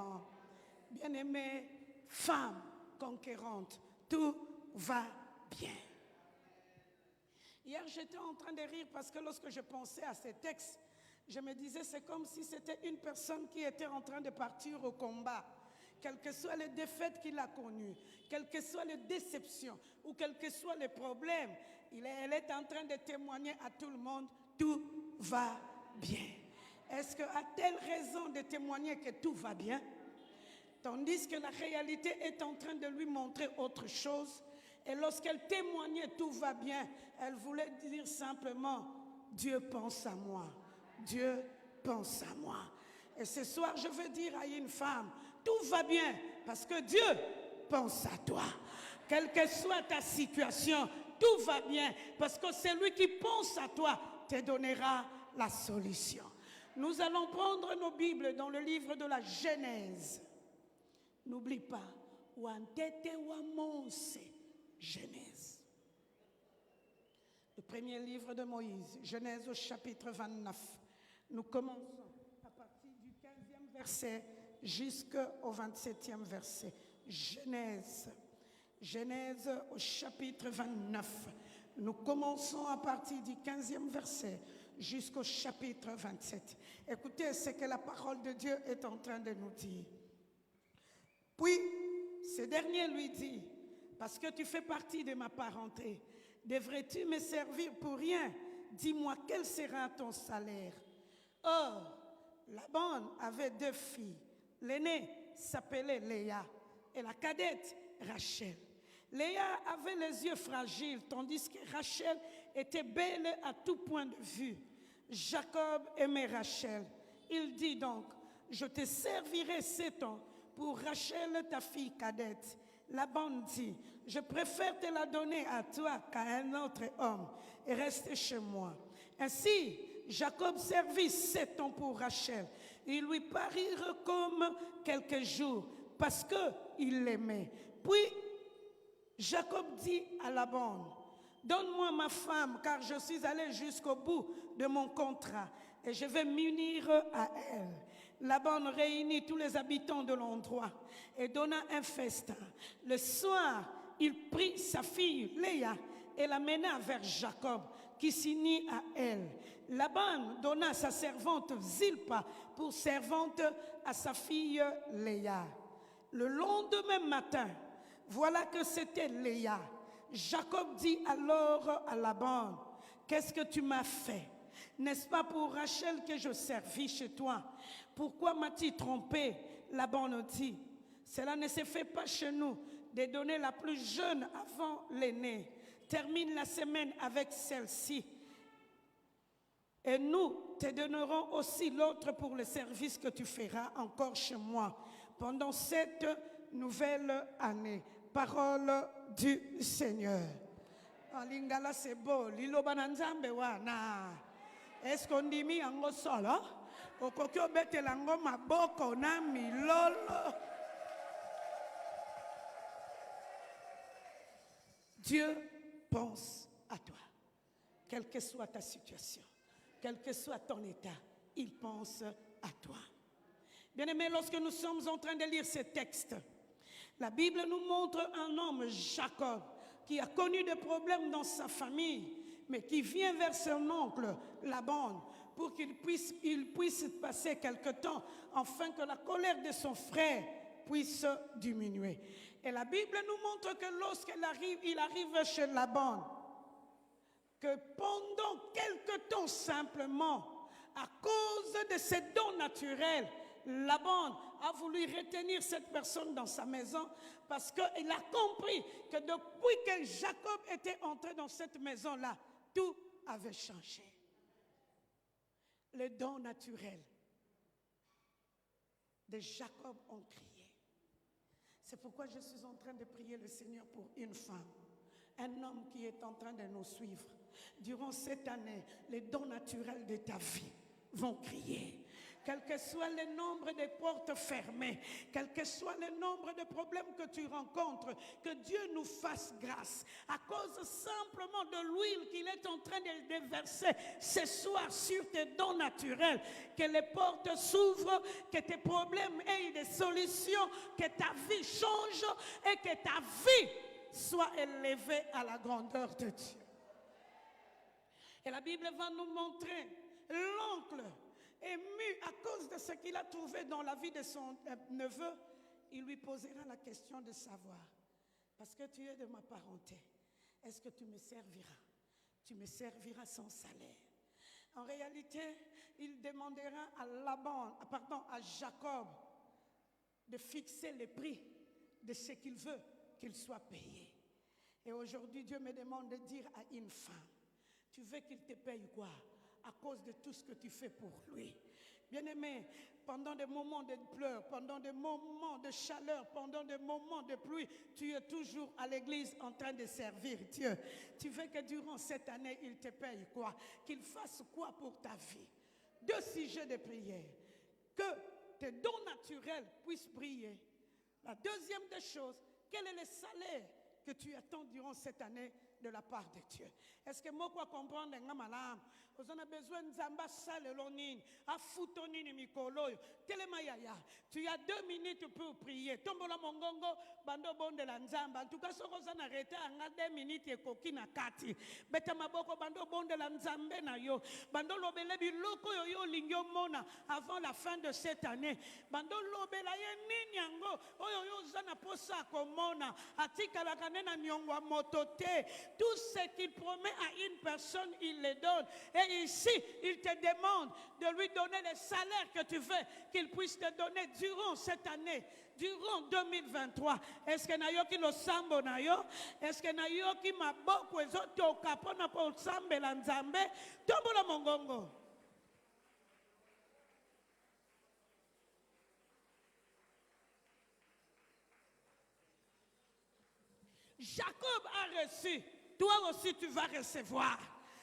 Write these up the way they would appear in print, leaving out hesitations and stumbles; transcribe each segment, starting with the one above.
Maman. Bien-aimée, femme conquérante, tout va bien. Hier, j'étais en train de rire parce que lorsque je pensais à ces textes, je me disais, c'est comme si c'était une personne qui était en train de partir au combat. Quelles que soient les défaites qu'il a connues, quelles que soient les déceptions ou quels que soient les problèmes, elle est en train de témoigner à tout le monde, tout va bien. Est-ce qu'a-t-elle raison de témoigner que tout va bien? Tandis que la réalité est en train de lui montrer autre chose. Et lorsqu'elle témoignait tout va bien, elle voulait dire simplement, Dieu pense à moi. Dieu pense à moi. Et ce soir, je veux dire à une femme, tout va bien parce que Dieu pense à toi. Quelle que soit ta situation, tout va bien parce que celui qui pense à toi te donnera la solution. Nous allons prendre nos Bibles dans le livre de la Genèse. N'oublie pas, Wantete Wamose, Genèse. Le premier livre de Moïse, Genèse au chapitre 29. Nous commençons à partir du 15e verset jusqu'au 27e verset. Genèse. Genèse au chapitre 29. Nous commençons à partir du 15e verset jusqu'au chapitre 27. Écoutez ce que la parole de Dieu est en train de nous dire. Puis, ce dernier lui dit, parce que tu fais partie de ma parenté, devrais-tu me servir pour rien? Dis-moi, quel sera ton salaire? Or, Laban avait 2 filles. L'aînée s'appelait Léa et la cadette Rachel. Léa avait les yeux fragiles, tandis que Rachel était belle à tout point de vue. Jacob aimait Rachel. Il dit donc, je te servirai 7 ans pour Rachel, ta fille cadette. Laban dit, je préfère te la donner à toi qu'à un autre homme et reste chez moi. Ainsi, Jacob servit 7 ans pour Rachel. Ils lui parirent comme quelques jours parce qu'il l'aimait. Puis, Jacob dit à Laban, donne-moi ma femme car je suis allé jusqu'au bout de mon contrat et je vais m'unir à elle. Laban réunit tous les habitants de l'endroit et donna un festin. Le soir, il prit sa fille Léa et la mena vers Jacob qui s'unit à elle. Laban donna sa servante Zilpa pour servante à sa fille Léa. Le lendemain matin, voilà que c'était Léa. Jacob dit alors à Laban, qu'est-ce que tu m'as fait? N'est-ce pas pour Rachel que je servis chez toi? Pourquoi m'as-tu trompé? Laban dit, cela ne se fait pas chez nous de donner la plus jeune avant l'aînée. Termine la semaine avec celle-ci. Et nous te donnerons aussi l'autre pour le service que tu feras encore chez moi pendant cette nouvelle année. Parole du Seigneur. Lingala c'est beau. Lilo bananzambe wana. Est-ce qu'on dit mi ango solo? Okokyo bete lango maboko na milolo. Dieu pense à toi. Quelle que soit ta situation, quel que soit ton état, il pense à toi. Bien-aimés, lorsque nous sommes en train de lire ce texte, la Bible nous montre un homme, Jacob, qui a connu des problèmes dans sa famille, mais qui vient vers son oncle, Laban, pour qu'il puisse passer quelque temps, afin que la colère de son frère puisse diminuer. Et la Bible nous montre que lorsqu'il arrive chez Laban, que pendant quelque temps simplement, à cause de ses dons naturels, Laban a voulu retenir cette personne dans sa maison parce qu'il a compris que depuis que Jacob était entré dans cette maison-là, tout avait changé. Les dons naturels de Jacob ont crié. C'est pourquoi je suis en train de prier le Seigneur pour une femme, un homme qui est en train de nous suivre. Durant cette année, les dons naturels de ta vie vont crier. Quel que soit le nombre de portes fermées, quel que soit le nombre de problèmes que tu rencontres, que Dieu nous fasse grâce à cause simplement de l'huile qu'il est en train de déverser ce soir sur tes dons naturels. Que les portes s'ouvrent, que tes problèmes aient des solutions, que ta vie change et que ta vie soit élevée à la grandeur de Dieu. Et la Bible va nous montrer l'oncle ému à cause de ce qu'il a trouvé dans la vie de son neveu. Il lui posera la question de savoir, parce que tu es de ma parenté, est-ce que tu me serviras? Tu me serviras sans salaire. En réalité, il demandera à Jacob de fixer le prix de ce qu'il veut qu'il soit payé. Et aujourd'hui, Dieu me demande de dire à une femme, tu veux qu'il te paye quoi? À cause de tout ce que tu fais pour lui. Bien-aimé, pendant des moments de pleurs, pendant des moments de chaleur, pendant des moments de pluie, tu es toujours à l'église en train de servir Dieu. Tu veux que durant cette année, il te paye quoi? Qu'il fasse quoi pour ta vie? 2 sujets de prière. Que tes dons naturels puissent briller. La deuxième des choses, quel est le salaire que tu attends durant cette année de la part de Dieu? Est-ce que moi, quoi comprendre, vous avez besoin de Zamba Salelonine, à Foutonine Mikoloyo, Telemayaya. Tu as 2 minutes pour prier. Tombola Mongongo, Bando Bon de la Nzamba. En tout cas, si vous avez arrêté à 2 minutes et Kokina Kati. Betamaboko, Bando Bon de la Nzambe na yo. Bando Lobelebi Loko yo Lingyo Mona avant la fin de cette année. Bando Lobelaye Ninyango, Oyo Zana Posa Komona, Atika la Kanena Nyongwa Motote. Tout ce qu'il promet à une personne, il le donne. Et ici, il te demande de lui donner le salaire que tu veux qu'il puisse te donner durant cette année, durant 2023. Est-ce que nayoki lo sambo nayo? Est-ce que nayoki maboko ezoto kapona po sambe la nzambe? Tombola mongongo. Jacob a reçu. Toi aussi tu vas recevoir.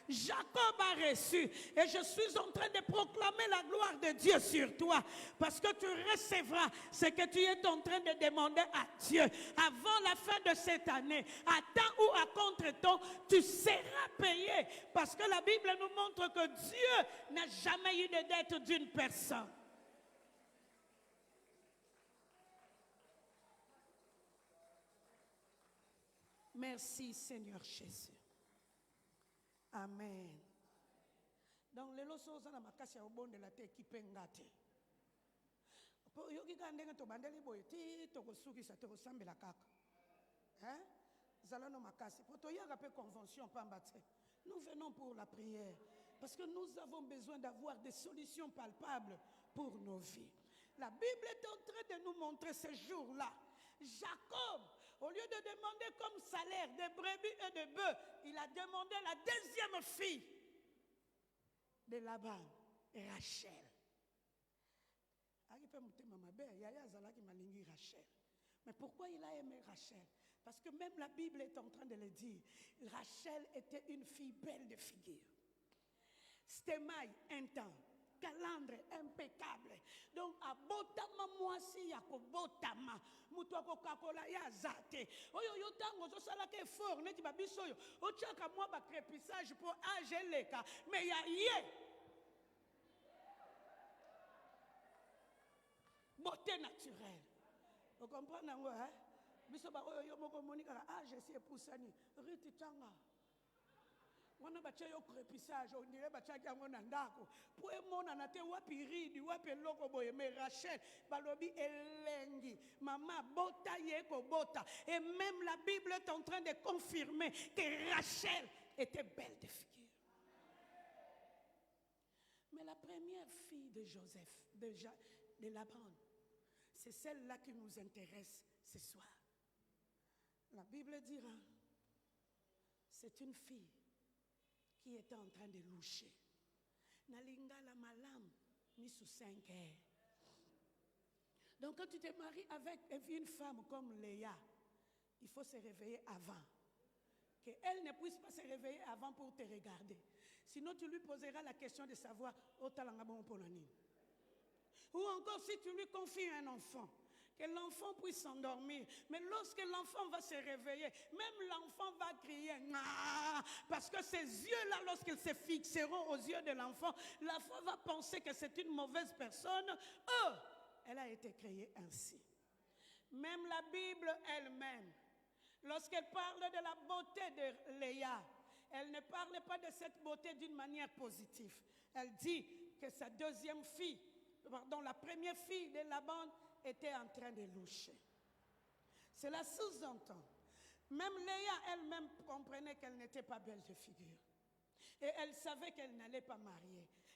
Jacob a reçu. Et je suis en train de proclamer la gloire de Dieu sur toi. Parce que tu recevras ce que tu es en train de demander à Dieu. Avant la fin de cette année, à temps ou à contre-temps, tu seras payé. Parce que la Bible nous montre que Dieu n'a jamais eu de dette d'une personne. Merci Seigneur Jésus. Amen. Donc les losos na makasi au bon de la te kipe ngate. Po yoki kandenge to bandeli boy ti to kosuki sa to sambela kaka. Hein? Zalano makasi. Po to yaga pe convention pambate. Nous venons pour la prière parce que nous avons besoin d'avoir des solutions palpables pour nos vies. La Bible est en train de nous montrer ce jour-là. Jacob, au lieu de demander comme salaire des brebis et des bœufs, il a demandé la deuxième fille de Laban, Rachel. Mais pourquoi il a aimé Rachel? Parce que même la Bible est en train de le dire. Rachel était une fille belle de figure. Stémaï, un temps. Calandre impeccable. Donc à botama moisi ya ko botama mutu akokakola ya zate oyo yo tango zo sala ke fort neti babiso yo o chaka mwa ba crépissage pour ageleka mais ya ye beauté naturelle. Vous comprenez ngo hein? Biso ba oyo yo moko monika age si epusani riti tanga. On a battu au crépissage, on dirait battu à Nandako. Pour mon anate wapi ridi, wapi loko boye, mais Rachel, balobi elengi, maman bota yeko bota. Et même la Bible est en train de confirmer que Rachel était belle de figure. Mais la première fille de Joseph, de Laban, c'est celle-là qui nous intéresse ce soir. La Bible dira, c'est une fille qui était en train de loucher. Nalinga la malam, mis sous 5 heures. Donc quand tu te maries avec une femme comme Léa, il faut se réveiller avant. Qu'elle ne puisse pas se réveiller avant pour te regarder. Sinon tu lui poseras la question de savoir où tu as ou encore si tu lui confies un enfant, que l'enfant puisse s'endormir. Mais lorsque l'enfant va se réveiller, même l'enfant va crier parce que ses yeux-là, lorsqu'ils se fixeront aux yeux de l'enfant va penser que c'est une mauvaise personne. Elle a été créée ainsi. Même la Bible elle-même, lorsqu'elle parle de la beauté de Léa, elle ne parle pas de cette beauté d'une manière positive. Elle dit que sa deuxième fille, pardon, la première fille de Laban était en train de loucher. Cela sous-entend. Même Léa elle-même comprenait qu'elle n'était pas belle de figure. Et elle savait qu'elle n'allait pas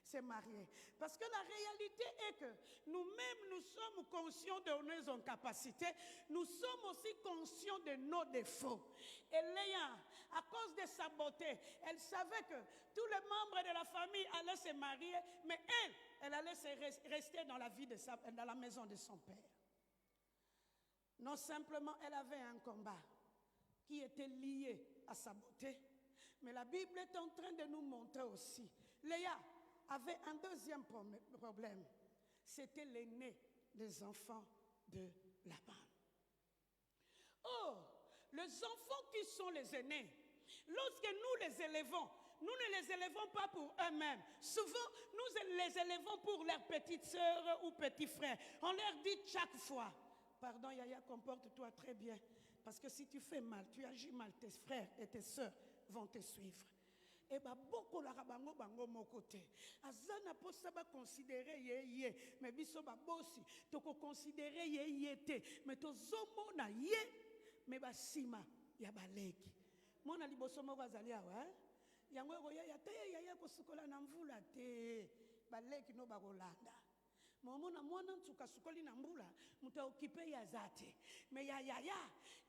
se marier. Parce que la réalité est que nous-mêmes, nous sommes conscients de nos incapacités. Nous sommes aussi conscients de nos défauts. Et Léa, à cause de sa beauté, elle savait que tous les membres de la famille allaient se marier, mais elle allait rester dans dans la maison de son père. Non simplement, elle avait un combat qui était lié à sa beauté, mais la Bible est en train de nous montrer aussi. Léa avait un deuxième problème. C'était l'aîné des enfants de Laban. Oh, les enfants qui sont les aînés, lorsque nous les élevons, nous ne les élevons pas pour eux-mêmes. Souvent, nous les élevons pour leurs petites sœurs ou petits frères. On leur dit chaque fois, pardon Yaya, comporte-toi très bien. Parce que si tu fais mal, tu agis mal, tes frères et tes sœurs vont te suivre. Et bien, beaucoup la rabango bango mon côté. Azana po saba considérer ye, mais biso ba bossi, toko considérer ye te, mais to zomo na ye, mais ba sima ya baleki. Mona liboso mo bazali awa, yango ko ya ya ko sukola na mvula te, baleki no ba kolanda. Mwana mwana ntuka sukoli na mbula muta occupé ya zate mais ya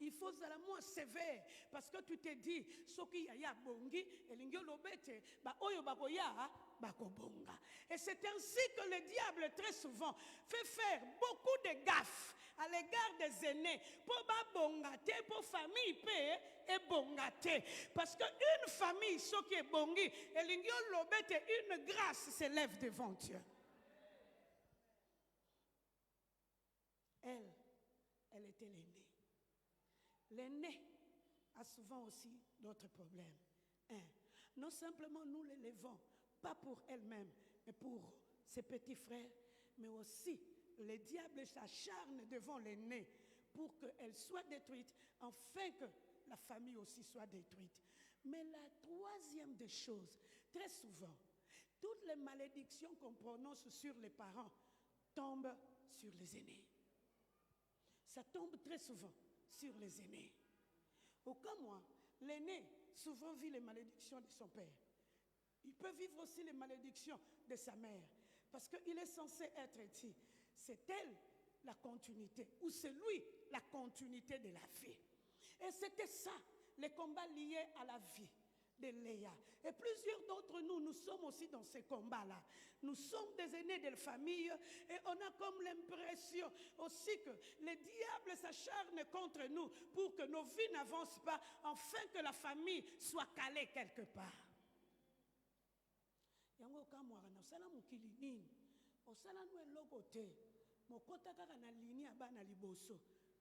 il faut zala moins sévère parce que tu te dis soki ya bongi elingi lobete ba oyo bakoya bakobonga. Et c'est ainsi que le diable très souvent fait faire beaucoup de gaffes à l'égard des aînés pour ba bongate pour famille pe et bongate parce que une famille soki est bongi elingi lobete une grâce s'élève devant Dieu. Elle était l'aînée. L'aînée a souvent aussi d'autres problèmes. Non simplement nous l'élevons, pas pour elle-même, mais pour ses petits frères, mais aussi le diable s'acharne devant l'aînée pour qu'elle soit détruite, afin que la famille aussi soit détruite. Mais la troisième des choses, très souvent, toutes les malédictions qu'on prononce sur les parents tombent sur les aînés. Ça tombe très souvent sur les aînés. Aucun moi, l'aîné souvent vit les malédictions de son père. Il peut vivre aussi les malédictions de sa mère. Parce qu'il est censé être ici. C'est elle la continuité, ou c'est lui la continuité de la vie. Et c'était ça, les combats liés à la vie de Léa. Et plusieurs d'entre nous, nous sommes aussi dans ces combats-là. Nous sommes des aînés de la famille et on a comme l'impression aussi que le diable s'acharne contre nous pour que nos vies n'avancent pas, afin que la famille soit calée quelque part. Yango kamwaka na sala mukili nini osala no eloko te mokota kaka na ligne ya bana liboso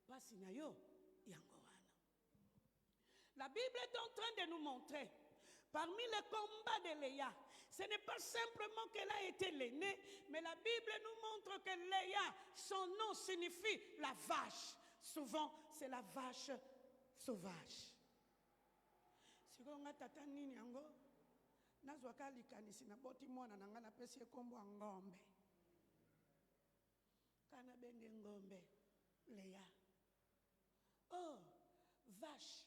pasi na yo yango wana. La Bible est en train de nous montrer parmi les combats de Léa, ce n'est pas simplement qu'elle a été l'aînée, mais la Bible nous montre que Léa, son nom signifie la vache. Souvent, c'est la vache sauvage. Si vous avez tata nini yango, nazwaka likanisi na boti mwana na ngana pesi kombo ngombe. Kana bende ngombe, Léa. Oh, vache,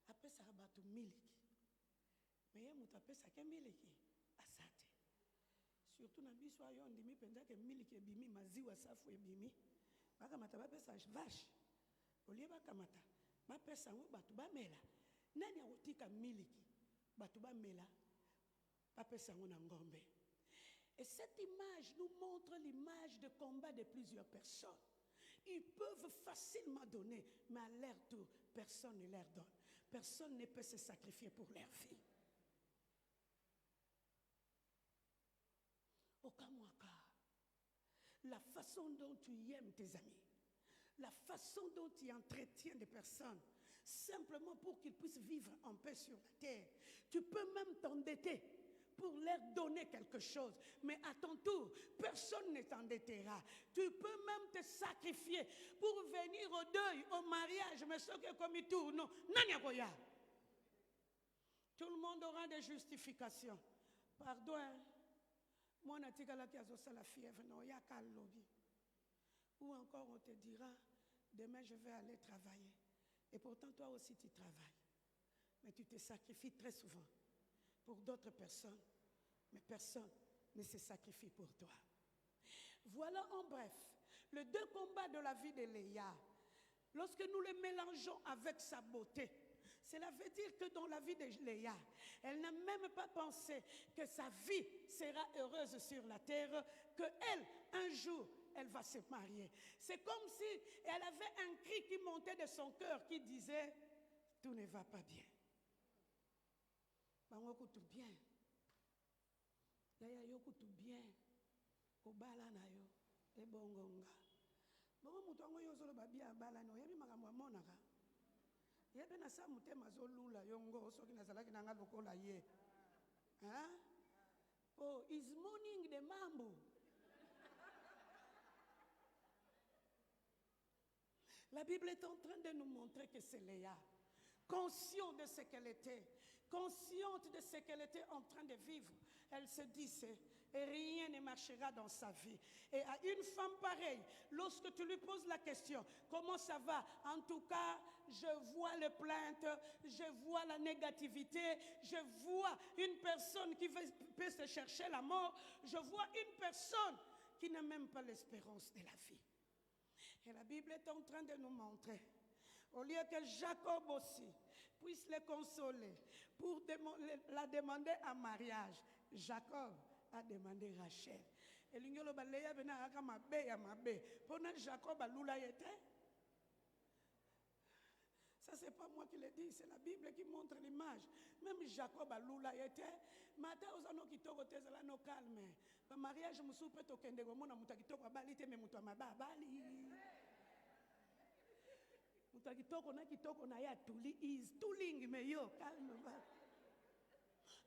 apesa batu miliki. Mais mutu apesa ke miliki asate. Surtout na biso ayo ndimi penza ke miliki ebimi maziwa safu ebimi. Baka mata bapesa vache. Olie baka mata bapesa ngo batu bamela. Nani akotika miliki batu bamela bapesa ngo na ngombe. Et cette image nous montre l'image de combat de plusieurs personnes. Ils peuvent facilement donner, mais à leur tour, personne ne leur donne. Personne ne peut se sacrifier pour leur vie. Okamwaka, la façon dont tu aimes tes amis, la façon dont tu entretiens des personnes, simplement pour qu'ils puissent vivre en paix sur la terre. Tu peux même t'endetter pour leur donner quelque chose. Mais à ton tour, personne ne t'endettera. Tu peux même te sacrifier pour venir au deuil, au mariage. Mais ce que comme il tourne, non. Tout le monde aura des justifications. Pardon, moi, je la fièvre, non, il y a qu'à lobby. Ou encore, on te dira, demain, je vais aller travailler. Et pourtant, toi aussi, tu travailles. Mais tu te sacrifies très souvent pour d'autres personnes. Mais personne ne se sacrifie pour toi. Voilà en bref, les deux combats de la vie de Léa. Lorsque nous les mélangeons avec sa beauté, cela veut dire que dans la vie de Léa, elle n'a même pas pensé que sa vie sera heureuse sur la terre, qu'elle, un jour, elle va se marier. C'est comme si elle avait un cri qui montait de son cœur qui disait, tout ne va pas bien. Tout bien. Yaya yo tout bien. Obala na yo. Ebongonga. Bongo mutu ango yo solo babia bala no. Yebi makambo amonaka. Yebi na sa mutema zo lula yongo soki na salaki na nga lokola ye. Hein? Oh, is morning the mambo. La Bible est en train de nous montrer que c'est Léa, consciente de ce qu'elle était, consciente de ce qu'elle était en train de vivre. Elle se disait, et rien ne marchera dans sa vie. Et à une femme pareille, lorsque tu lui poses la question, comment ça va? En tout cas, je vois les plaintes, je vois la négativité, je vois une personne qui peut se chercher la mort, je vois une personne qui n'a même pas l'espérance de la vie. Et la Bible est en train de nous montrer, au lieu que Jacob aussi puisse les consoler pour la demander en mariage, Jacob a demandé Rachel. Et l'union baleya bena aka mabe ya mabe. Pendant Jacob a lula yete. Ça c'est pas moi qui le dis, c'est la Bible qui montre l'image. Même Jacob a lula yete. Mata ozano kitoko tezala no calme. Ba mariage musu pe to kende go mona muta kitoko bali te me muta maba bali. Muta kitoko na ya tuli is tuling me yo calme ba.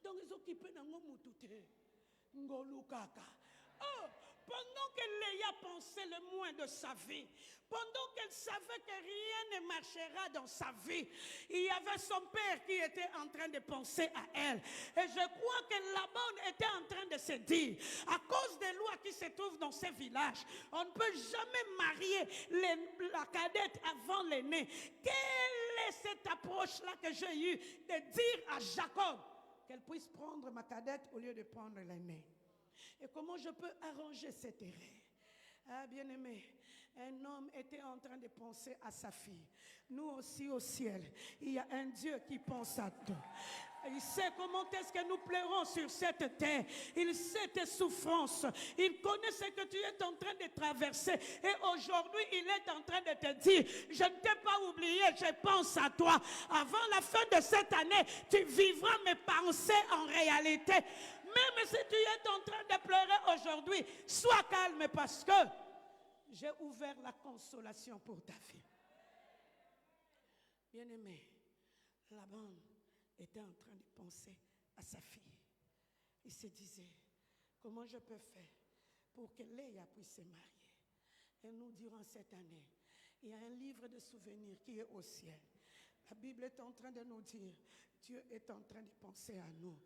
Donc ils occupent nango mutute. Ngolukaka. Oh, pendant que Léa pensait le moins de sa vie, pendant qu'elle savait que rien ne marchera dans sa vie, il y avait son père qui était en train de penser à elle. Et je crois que Laban était en train de se dire, à cause des lois qui se trouvent dans ces villages, on ne peut jamais marier la cadette avant l'aîné. Quelle est cette approche-là que j'ai eue de dire à Jacob qu'elle puisse prendre ma cadette au lieu de prendre l'aîné? Et comment je peux arranger cette erreur? Ah, bien-aimé, un homme était en train de penser à sa fille. Nous aussi au ciel, il y a un Dieu qui pense à toi. Il sait comment est-ce que nous pleurons sur cette terre. Il sait tes souffrances. Il connaît ce que tu es en train de traverser. Et aujourd'hui, il est en train de te dire, je ne t'ai pas oublié, je pense à toi. Avant la fin de cette année, tu vivras mes pensées en réalité. Même si tu es en train de pleurer aujourd'hui, sois calme parce que j'ai ouvert la consolation pour ta vie. Bien-aimé, Laban était en train de penser à sa fille. Il se disait, comment je peux faire pour que Léa puisse se marier? Et nous, durant cette année, il y a un livre de souvenirs qui est au ciel. La Bible est en train de nous dire, Dieu est en train de penser à nous.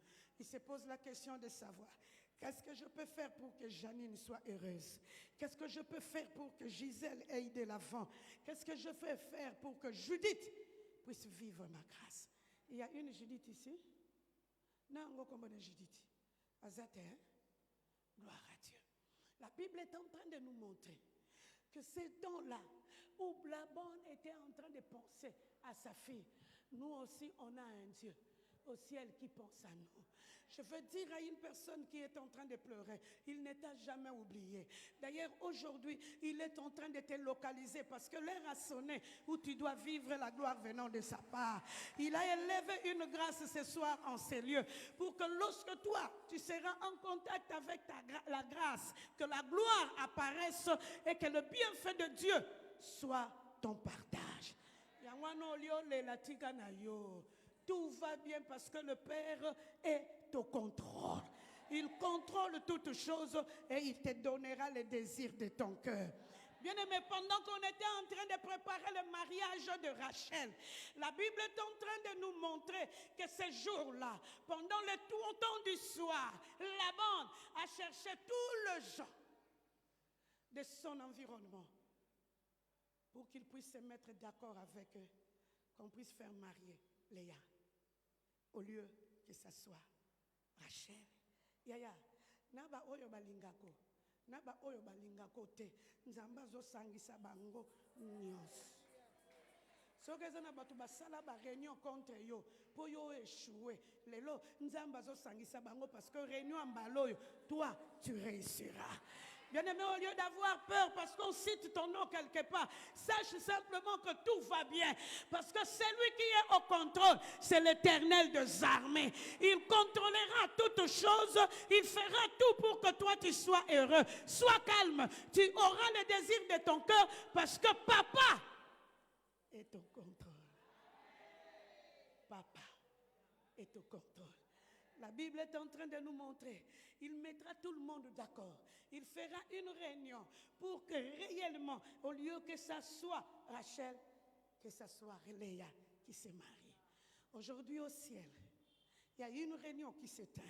Il se pose la question de savoir, qu'est-ce que je peux faire pour que Janine soit heureuse? Qu'est-ce que je peux faire pour que Gisèle aille de l'avant? Qu'est-ce que je peux faire pour que Judith puisse vivre ma grâce? Il y a une Judith ici. Non, on de Judith. Azate, hein? Gloire à Dieu. La Bible est en train de nous montrer que ces temps-là où Laban était en train de penser à sa fille, nous aussi on a un Dieu au ciel qui pense à nous. Je veux dire à une personne qui est en train de pleurer, il ne t'a jamais oublié. D'ailleurs, aujourd'hui, il est en train de te localiser parce que l'heure a sonné où tu dois vivre la gloire venant de sa part. Il a élevé une grâce ce soir en ces lieux pour que lorsque toi, tu seras en contact avec la grâce, que la gloire apparaisse et que le bienfait de Dieu soit ton partage. Tout va bien parce que le Père est au contrôle. Il contrôle toutes choses et il te donnera les désirs de ton cœur. Bien-aimé, pendant qu'on était en train de préparer le mariage de Rachel, la Bible est en train de nous montrer que ce jour-là, pendant le temps du soir, Laban a cherché tous les gens de son environnement pour qu'ils puissent se mettre d'accord avec eux, qu'on puisse faire marier Léa, au lieu que ce soit Rachel. Yaya, naba oyo balingako. Naba oyo balingako te nzamba zo sangisa bango nyos. Soki eza na bato basala ba réunion contre yo po yo échouer lelo nzamba zo sangisa bango parce que réunion mbaloyo toi tu réussiras. Bien-aimé, au lieu d'avoir peur parce qu'on cite ton nom quelque part, sache simplement que tout va bien. Parce que celui qui est au contrôle, c'est l'Éternel des armées. Il contrôlera toutes choses. Il fera tout pour que toi tu sois heureux. Sois calme. Tu auras le désir de ton cœur parce que papa est au contrôle. Papa est au contrôle. La Bible est en train de nous montrer. Il mettra tout le monde d'accord. Il fera une réunion pour que réellement, au lieu que ça soit Rachel, que ça soit Léa qui se marie. Aujourd'hui au ciel, il y a une réunion qui s'éteint.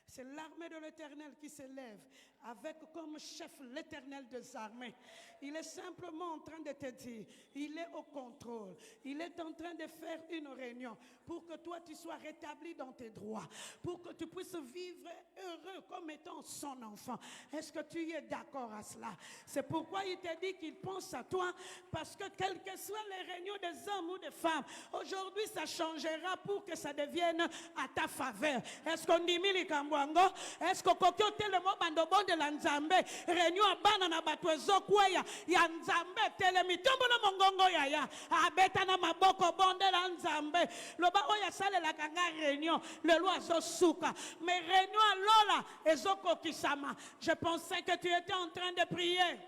C'est l'armée de l'Éternel qui se lève avec comme chef l'Éternel des armées. Il est simplement en train de te dire, il est au contrôle. Il est en train de faire une réunion pour que toi tu sois rétabli dans tes droits, pour que tu puisses vivre heureux comme étant son enfant. Est-ce que tu es d'accord à cela? C'est pourquoi il te dit qu'il pense à toi, parce que quelles que soient les réunions des hommes ou des femmes, aujourd'hui ça changera pour que ça devienne à ta faveur. Est-ce qu'on dit est-ce que kokyo telemo bando bonde la nzambe réunion abana na bato ezokweya ya nzambe telemi tombola mongongo ya abeta na maboko bonde la nzambe loba oya salela kanga réunion le loiseau souka mais réunion lola ezokokisama. Je pensais que tu étais en train de prier.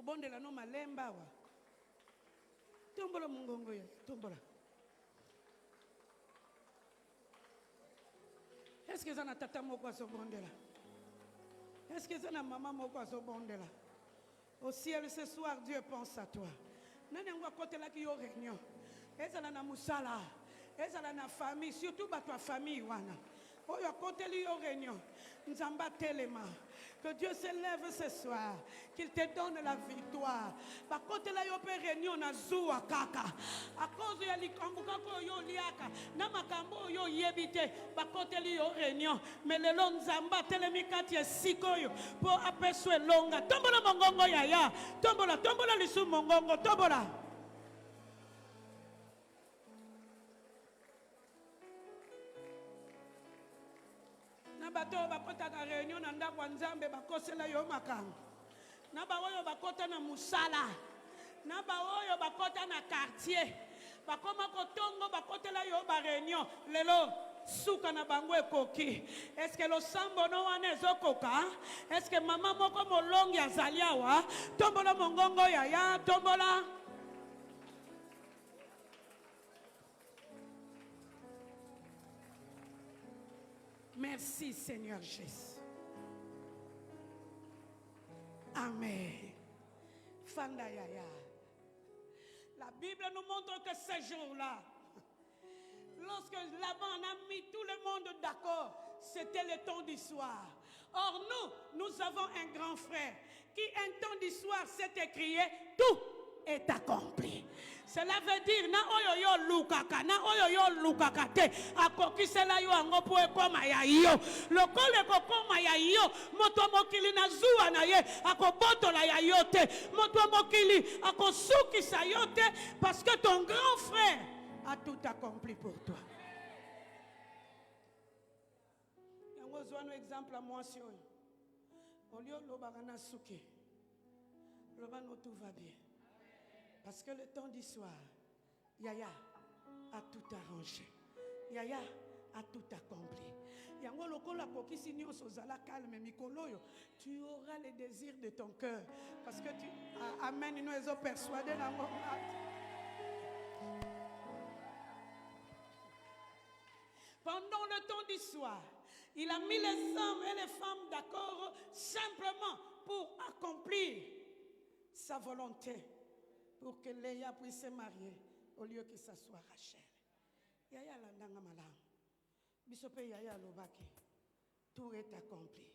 Bondela no malemba wa tombola mungongo ya tombola. Est-ce que ça na tata moko aso bondela? Est-ce que ça na maman moko aso bondela? Au ciel ce soir Dieu pense à toi. Nani ngwa kotela ki yo réunion ezala na musala ezala na famille, surtout ba tua famille wana oyo koteli yo réunion nzamba telema. Que Dieu se lève ce soir, qu'il te donne la victoire. Par contre, là, il y a une réunion na zoua kaka. À cause de l'ikambuka ko yo liaka, na makambo yo yebite. Par contre, il y a une réunion. Mais le long zamba telemikati ya sikoyo pour aperçoit longa. Tombola mongongo yaya. Tombola lisu mongongo. Tombola. Bato bakota na réunion na ndako nzambe bakosela yo makambo na ba oyo bakota na musala na ba oyo bakota na quartier bakoma kotongo bakotela yo ba réunion lelo suka na bango ekoki. Est-ce que lo sambo no wana ezokoka? Est-ce que mama moko molongi azali awa? Tombola mongongo yaya tombola. Merci Seigneur Jésus. Amen. Fanda yaya. La Bible nous montre que ce jour-là, lorsque Laban a mis tout le monde d'accord, c'était le temps du soir. Or nous avons un grand frère qui un temps du soir s'est écrié tout est accompli. Cela veut dire na oyo yo lukaka na oyo yo lukaka te akokisela yo ango po ekoma ya yo lokole kokoma ya yo moto mokili na zuwa na ye akobotola ya yo te moto mokili akosukisa yo te parce que ton grand frère a tout accompli pour toi. Yango zwana exemple à moi sur au lieu lobaka na suki lobano tout va bien. Parce que le temps du soir, Yaya a tout arrangé. Yaya a tout accompli. Yango lokola calme, tu auras les désirs de ton cœur. Parce que tu... Amen, nous sommes persuadés dans mon âme. Pendant le temps du soir, il a mis les hommes et les femmes d'accord simplement pour accomplir sa volonté, pour que Léa puisse se marier au lieu que ça soit Rachel. Yaya landanga malam. Bisope yaya lobaki. Tout est accompli.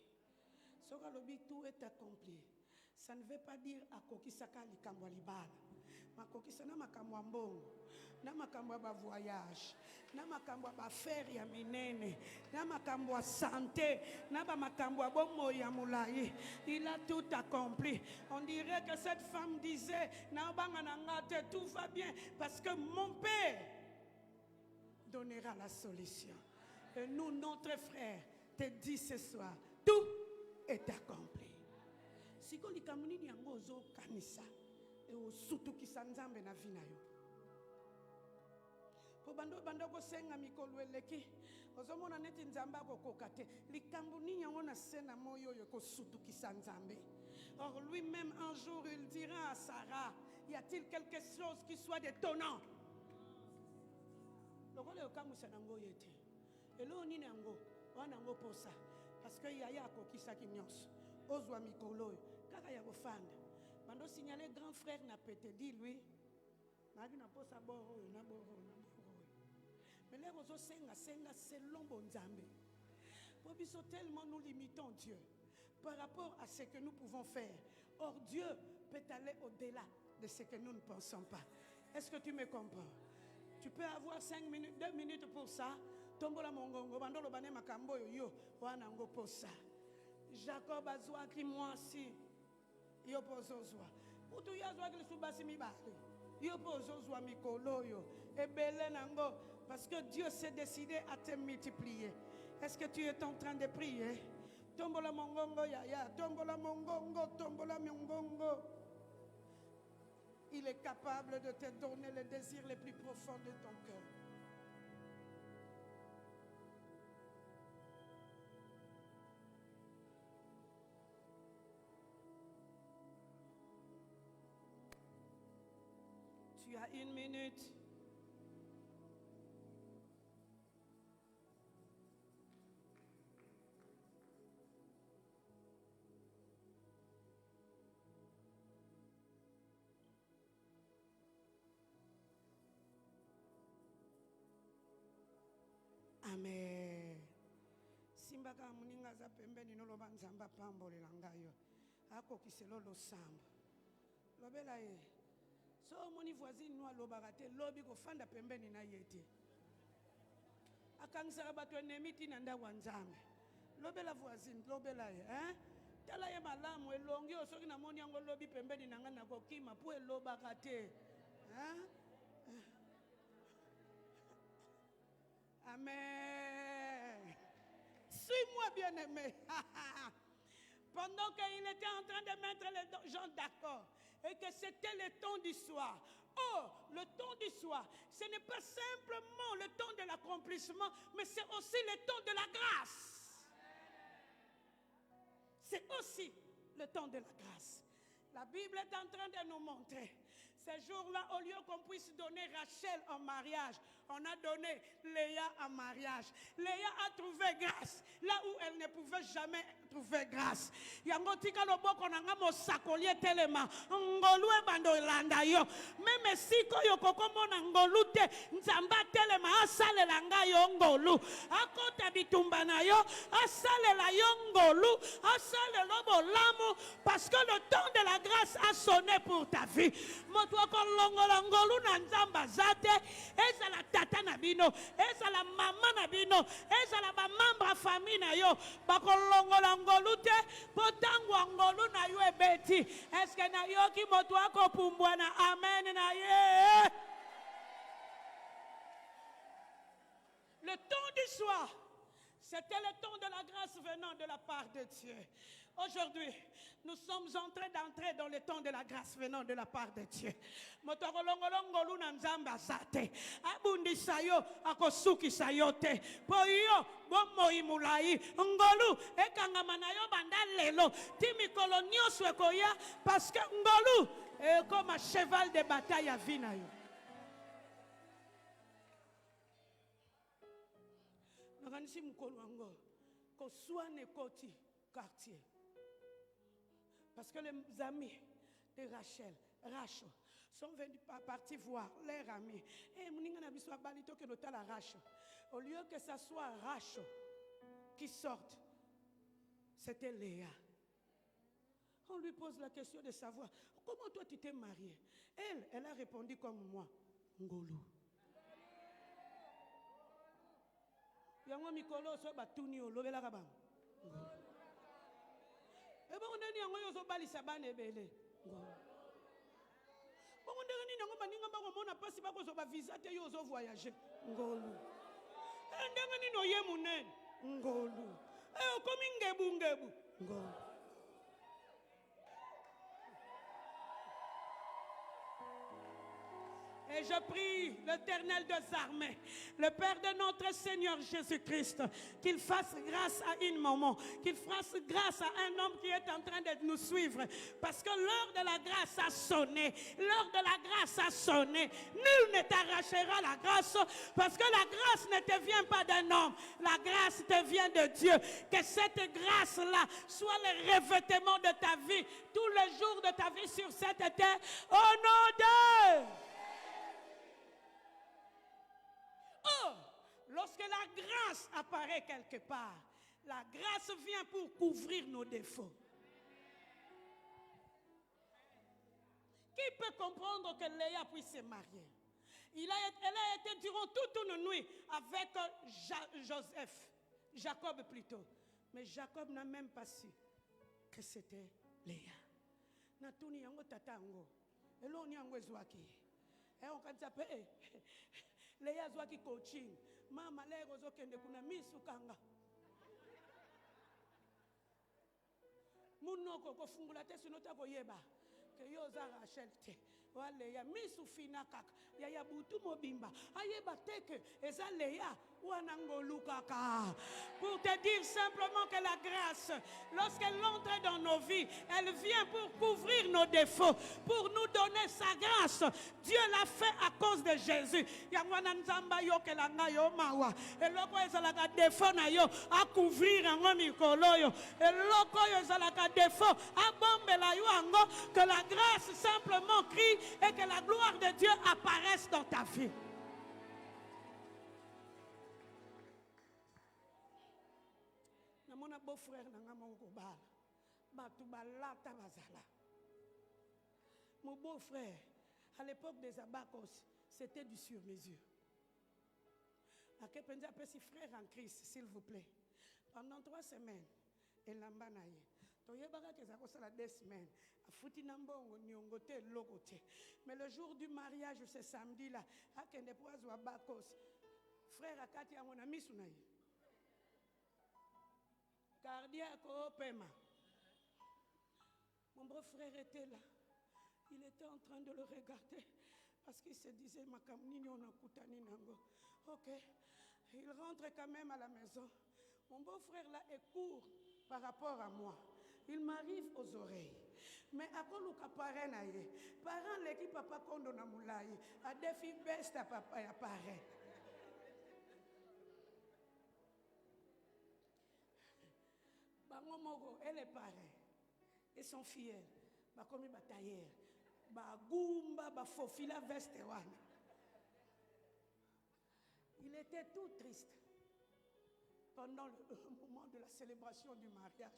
Soka lobi tout est accompli. Ça ne veut pas dire akokisaka likambo libala. Makokisa na makambo mbongo, na makambo ba voyage, na makambo ba faire ya minene, na makambo santé, na ba makambo bomo ya mulayi. Il a tout accompli. On dirait que cette femme disait, na banga na ngate, tout va bien parce que mon père donnera la solution. Et nous, notre frère, te dit ce soir, tout est accompli. Si ko likamuni ni yango zo kanisa. Et au surtout qui s'enzambe na vie na yo. Po bando ko senga mikolo eleki. Ozomona neti nzamba ko kokate. Likambo ni yango na sena moyo yo ko surtout qui s'enzambe. Or lui-même un jour il dira à Sarah, y a-t-il quelque chose qui soit détonnant? Lokole okamusa nango yete. Elo ni nango, wana ngo posa. Parce que yaya ko kisaki nyonso. Ozwa mikolo yo. Kaka ya kofanda. Quand signaler grand frère n'a pas été dit lui, mais les roseaux senga selon bonzambe. Pour tellement nous limitons Dieu par rapport à ce que nous pouvons faire. Or Dieu peut aller au-delà de ce que nous ne pensons pas. Est-ce que tu me comprends? Tu peux avoir 5 minutes, 2 minutes pour ça. Tombola mongongo bandolo bane makambo yo wana ngo posa. Jacob azwa ki mwasi. Yo pozozwa utu yazwa ke subasi mibale yo pozozwa mikolo yo ebele nango parce que Dieu s'est décidé à te multiplier. Est-ce que tu es en train de prier? Tombola mongongo yaya, tombola mongongo, tombola mongongo. Il est capable de te donner les désirs les plus profonds de ton cœur. Tu as 1 minute. Amen. Simbaka muninga za pembeni noloba nzamba pambolela ngayo. Ako kiselo lo sambo. Lobela ye. So moni voisine nous alobaka te lobi ko fanda pembeni na yete. Akangsaka bato enemiti na ndako nzambe. Lobela voisine, lobela ye, hein? Tala ye malamu elongi osoki na moni yango lobi pembeni na nga na kokima po elobaka te. Hein? Amen. Suis-moi bien-aimé. Pendant qu'il était en train de mettre les gens d'accord et que c'était le temps du soir. Oh, le temps du soir, ce n'est pas simplement le temps de l'accomplissement, mais c'est aussi le temps de la grâce. C'est aussi le temps de la grâce. La Bible est en train de nous montrer. Ces jours-là, au lieu qu'on puisse donner Rachel en mariage, on a donné Léa en mariage. Léa a trouvé grâce là où elle ne pouvait jamais trouver grâce. Yangotika loboko nanga mosakolie telema ngolu e bando landa yo. Même si koyo kokomo na ngolu te nzamba telema asale langa yo ngolu. Akota bitumba na yo asale la yo ngolu, asale lobo lamu parce que le temps de la grâce a sonné pour ta vie. Ngolu na nzamba zate ezala tata na bino ezala mama na bino ezala ba membre famille na yo bakolongola ngolu te potangwa ngolu na yo ebeti. Est-ce que na yo ki moto akopumbwa na amen na ye? Le temps du soir, C'était le temps de la grâce venant de la part de Dieu. Aujourd'hui, nous sommes en train d'entrer dans le temps de la grâce venant de la part de Dieu. Motokolongolongolu na nzamba azate. Abundisa yo akosukisa yo te. Po yo bomoi mulai. Ngolu ekangama na yo banda lelo. Ti mikolo nyonso ekoya parce que ngolu est comme un cheval de bataille à vie na yo. Nakanisi mukolo wango ko soane koti quartier. Parce que les amis de Rachel, sont venus partir voir leurs amis. Et au lieu que ce soit Rachel qui sorte, c'était Léa. On lui pose la question de savoir, comment toi tu t'es mariée? Elle a répondu comme moi, Ngolu. Yango mikolo so batuni olobela ka bang. E ba ndeni yango yo so balisa bana ebele. Ba ndeni yango baninga ba komona pasi ba ko so ba visa te yo so voyager. Ngolu. E ndenge ni no ye munene. Ngolu. E komi ngebu. Ngolu. Et je prie l'Éternel des armées, le Père de notre Seigneur Jésus-Christ, qu'il fasse grâce à une maman, qu'il fasse grâce à un homme qui est en train de nous suivre. Parce que l'heure de la grâce a sonné. L'heure de la grâce a sonné. Nul ne t'arrachera la grâce, parce que la grâce ne te vient pas d'un homme. La grâce te vient de Dieu. Que cette grâce-là soit le revêtement de ta vie, tous les jours de ta vie sur cette terre, au nom de... Oh, lorsque la grâce apparaît quelque part, la grâce vient pour couvrir nos défauts. Qui peut comprendre que Léa puisse se marier? Elle a été durant toute une nuit avec Jacob plutôt. Mais Jacob n'a même pas su que c'était Léa. Natuni yango tatango. Elo ni yango ezwaki. Et on kanza pe Léa zwaki coaching. Mama lego zokende kuna misu kanga. Munoko ko fungula te sinota ko yeba. Que yo za Rachel te. Wa Léa misu fina kaka. Ya butu mobimba. Ayeba te que eza Léa wana ngolu kaka. Pour te dire simplement que la grâce, lorsqu'elle entre dans nos vies, elle vient pour couvrir nos défauts, pour nous donner sa grâce. Dieu l'a fait à cause de Jésus. Yangwana nzamba yo ke langa yo mawa. Eloko ezalaka défaut na yo a couvrir ango mikolo yo. Eloko yo ezalaka défaut a bombela yo ango, que la grâce simplement crie et que la gloire de Dieu apparaisse dans ta vie. Mon beau-frère n'a mon beau-frère, à l'époque des abacos, c'était du sur-mesure. À quel point petit frère en Christ, s'il vous plaît. Pendant 3 semaines, il l'a banaye. Mais le jour du mariage, ce samedi-là, frère Akati a mon ami Sunaï. Cardiaque au paiement. Mon beau-frère était là. Il était en train de le regarder parce qu'il se disait ok, il rentre quand même à la maison. Mon beau-frère là est court par rapport à moi. Il m'arrive aux oreilles. Mais à quoi nous apparaît parents l'équipe papa kondo na moulai a défi best à papa apparaît. Elle est pareille. Ils sont fiers. Comme ils bataillent. Il était tout triste. Pendant le moment de la célébration du mariage,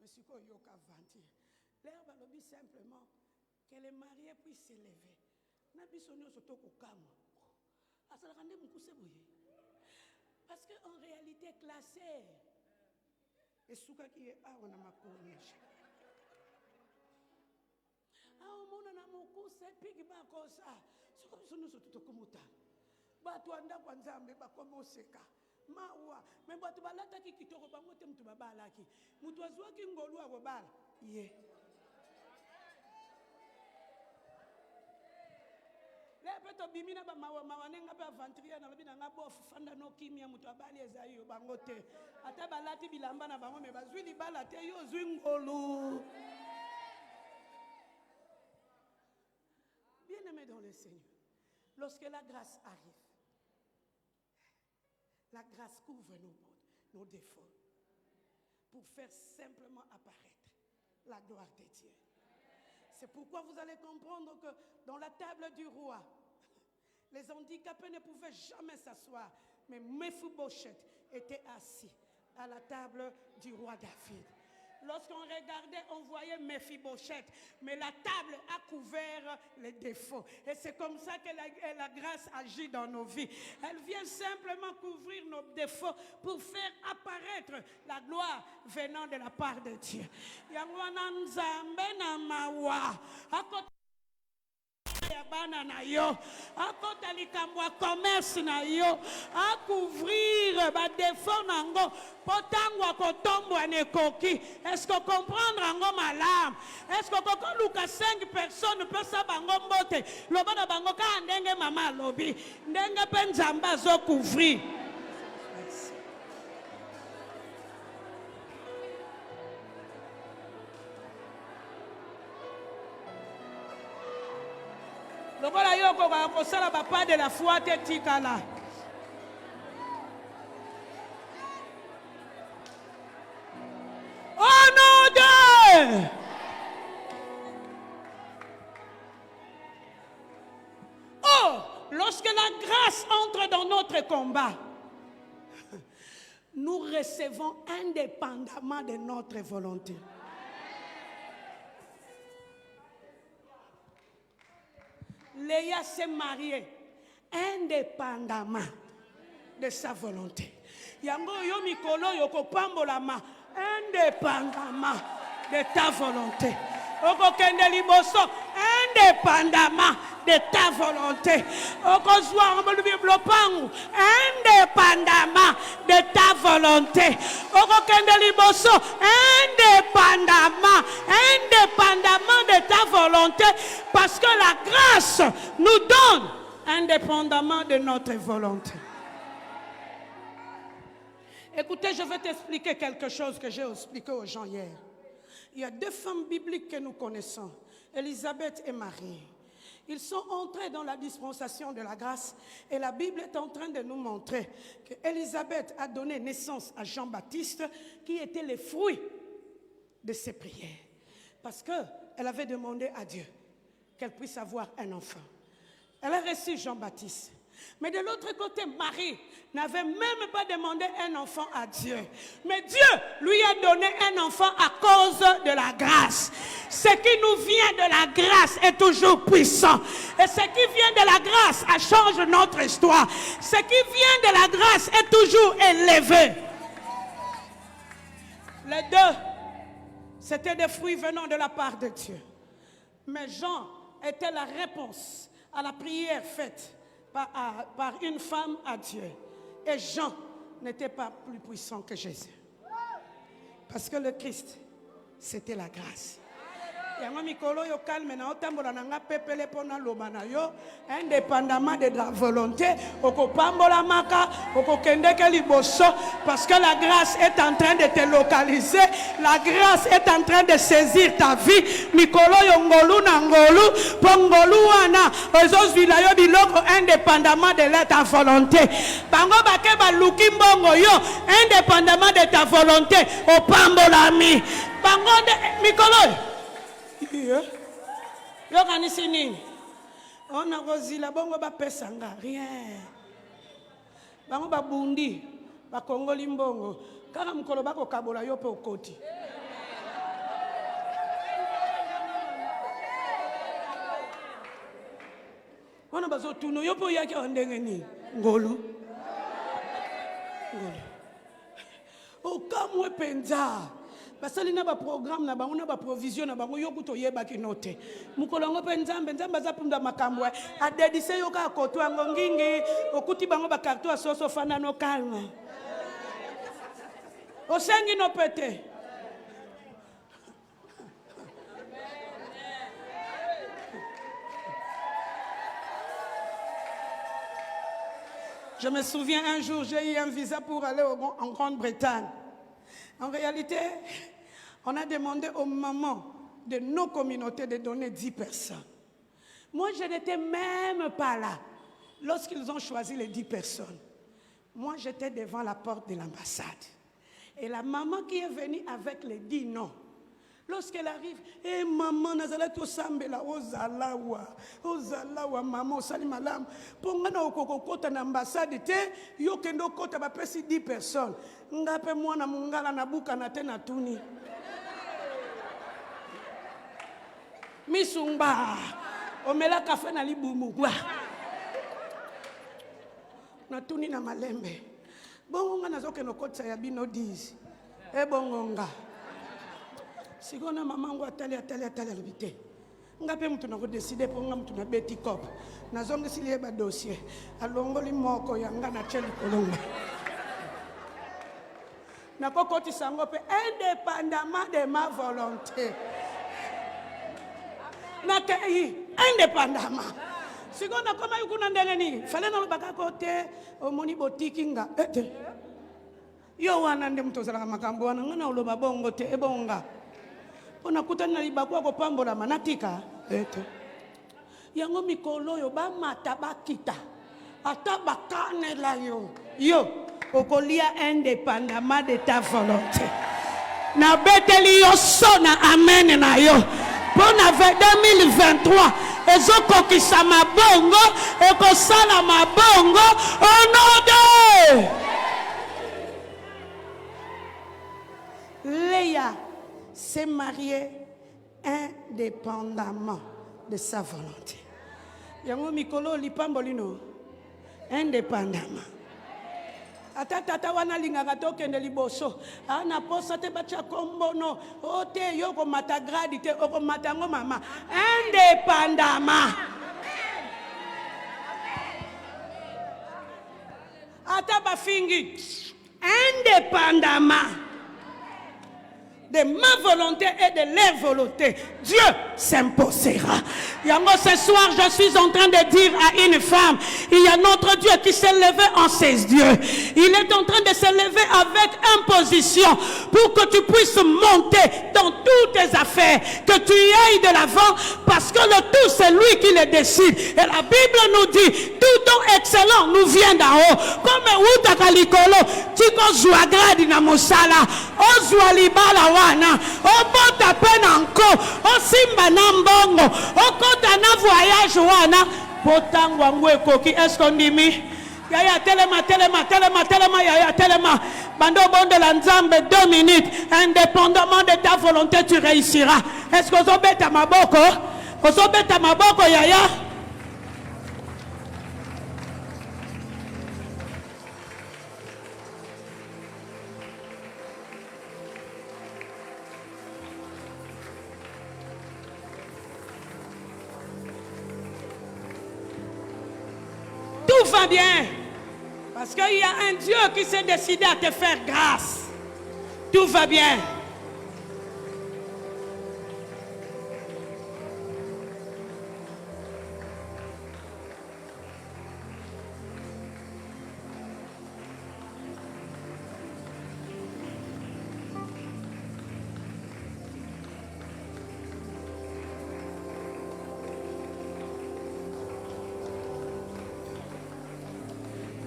Monsieur Koyoka Vanti, l'herbe a dit simplement que les mariés puissent s'élever. Parce qu'en réalité, classé, et souka qui est on a ma corniche. On a mon coup, c'est pig bakosa. C'est comme ça, nous sommes tout comme ça. Batuanda Kwanzambe, Bakomoseka. mawa me bato balataki kitoko bango te mutu babalaki mutu azwaki ngolu akobala ye lepe tobimina bamawa nenga mpe aventurier nalobi na nga bofu fanda no kimia mutu abali eza yo bango te ata balati bilamba na bango me bazwi libala te yo ozwi ngolu. Bien-aimés dans le Seigneur, lorsque la grâce arrive, la grâce couvre nos défauts pour faire simplement apparaître la gloire de Dieu. C'est pourquoi vous allez comprendre que dans la table du roi, les handicapés ne pouvaient jamais s'asseoir, mais Mephibosheth était assis à la table du roi David. Lorsqu'on regardait, on voyait Mephibosheth, mais la table a couvert les défauts. Et c'est comme ça que la grâce agit dans nos vies. Elle vient simplement couvrir nos défauts pour faire apparaître la gloire venant de la part de Dieu. Bana na yo akota likambo ya commerce na yo akouvrir ba défaut nango potango akotombwa nekoki. Est-ce que comprendre ango malam? Est-ce que kokoluka 5 personnes pesa bango mbote loba na bango ka ndenge mama lobi ndenge pe nzamba zo couvrir. Lokola yoko ba kosala ba pas de la foi te tikala. Oh non de oh, lorsque la grâce entre dans notre combat, nous recevons indépendamment de notre volonté. Léa s'est mariée indépendamment de sa volonté. Yango yo mikolo yoko pambolama indépendamment de ta volonté. Oko kende liboso indépendamment de ta volonté. Oko zwa ngomolubi blopangu indépendamment de ta volonté. Oko kende liboso indépendamment de ta volonté, parce que la grâce nous donne indépendamment de notre volonté. Écoutez, je vais t'expliquer quelque chose que j'ai expliqué aux gens hier. Il y a 2 femmes bibliques que nous connaissons, Élisabeth et Marie. Ils sont entrés dans la dispensation de la grâce et la Bible est en train de nous montrer qu'Élisabeth a donné naissance à Jean-Baptiste qui était le fruit de ses prières. Parce qu'elle avait demandé à Dieu qu'elle puisse avoir un enfant. Elle a reçu Jean-Baptiste. Mais de l'autre côté, Marie n'avait même pas demandé un enfant à Dieu. Mais Dieu lui a donné un enfant à cause de la grâce. Ce qui nous vient de la grâce est toujours puissant. Et ce qui vient de la grâce change notre histoire. Ce qui vient de la grâce est toujours élevé. Les 2, c'était des fruits venant de la part de Dieu. Mais Jean était la réponse à la prière faite par une femme à Dieu. Et Jean n'était pas plus puissant que Jésus. Parce que le Christ, c'était la grâce. Yango mikolo yo calme na otambola na nga pepele pona loba na yo indépendamment de la volonté okopambola maka okokendeke liboso parce que la grâce est en train de te localiser, la grâce est en train de saisir ta vie. Mikolo yo ngolu na ngolu pongolu wana ozozwila yo biloko indépendamment de ta volonté. Bango bake baluki mbongo yo indépendamment de ta volonté opambola mi. Bango de mikolo yo kanisi nini ona kozila bongo bapesanga rien bango babundi bakongoli mbongo kaka mukolo bakokabola yo pe okoti ona bazotuno yo pe oyaki ondenge nini ngolu okamwe penza basali na ba programme na bango na ba provision na bango yo kuto yeba ki note mukolongo pe nzambe azapunda makambo adedise yo ka koto ango ngingi okuti bango ba karto asoso fana no calme Osengi no pété. Je me souviens un jour, j'ai eu un visa pour aller en Grande-Bretagne. En réalité, on a demandé aux mamans de nos communautés de donner 10 personnes. Moi, je n'étais même pas là lorsqu'ils ont choisi les 10 personnes. Moi, j'étais devant la porte de l'ambassade. Et la maman qui est venue avec les 10 noms, lorsqu'elle arrive, eh maman, nazala to sambela ozalawa, maman, osali malam. Pongana okoko kota na ambassade te, yo kendo kota ba pesi 10 personnes. Ngape mwana mungala na buka na te na tuni. Misumba, omela kafe na libumugwa. Na tuni na malembe. Bongonga nazoke no kota ya bino 10. E bongonga. Sigona mamangu atali alibite. Ngape mtu nako décider pour nga mtu na beti kop. Nazonga sili ba dossier. Alongoli moko yanga na cheli kolonga. Na kokoti sango pe indépendamment de ma volonté. Na kei indépendamment. Sigona koma yukuna ndenge ni. Fale na lobaka kote omoni botiki nga. Ete. Yo wana nde mtu zala makambo wana ngana uloba bongo te ebonga. Ona kutana libakwa ko pambola manatika. Ete. Yango mikolo yo ba mata bakita. Ata bakane la yo. Yo okolia indépendamment de ta volonté. Na beteli yo sona amen na yo. Bona 2023 ezokokisa mabongo ekosala mabongo au nom de Léa s'est mariée indépendamment de sa volonté. Yango mikolo lipambolino indépendamment. Atata wana lingaka tokende liboso ana posa te bacha kombono ote yoko mata gradi te oko matango mama indépendamment. Ata bafingi indépendamment de ma volonté et de leur volonté, Dieu s'imposera. Yango, ce soir, je suis en train de dire à une femme, il y a notre Dieu qui s'est levé en ses dieux. Il est en train de se lever avec imposition pour que tu puisses monter dans toutes tes affaires, que tu y ailles de l'avant, parce que le tout, c'est lui qui le décide. Et la Bible nous dit, tout don excellent nous vient d'en haut. Comme Utakalikolo, Tiko Zouagradi na Moussala, Ozualibala wana, Obota Penanko, Osimba Nambongo, Okota na voyage wana, Potangwa Ngwekoki, est-ce qu'on dit mi? Yaya telema, yaya telema. Bando bon de la Nzambe 2 minutes, indépendamment de ta volonté, tu réussiras. Est-ce que vous êtes à Maboko? Vous êtes à Maboko, yaya? Tout va bien. Parce qu'il y a un Dieu qui s'est décidé à te faire grâce. Tout va bien.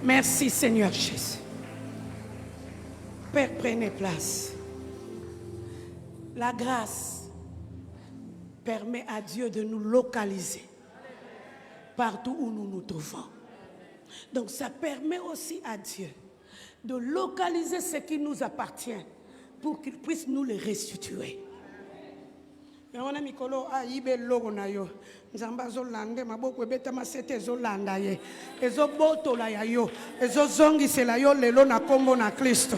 Merci Seigneur Jésus. Père, prenez place. La grâce permet à Dieu de nous localiser partout où nous nous trouvons. Donc ça permet aussi à Dieu de localiser ce qui nous appartient pour qu'il puisse nous le restituer. On a mikolo a ibe logo na yo nzamba zolande maboko ebeta masete zolanda ye ezobotola ya yo ezozongisela yo lelo na kombo na Kristo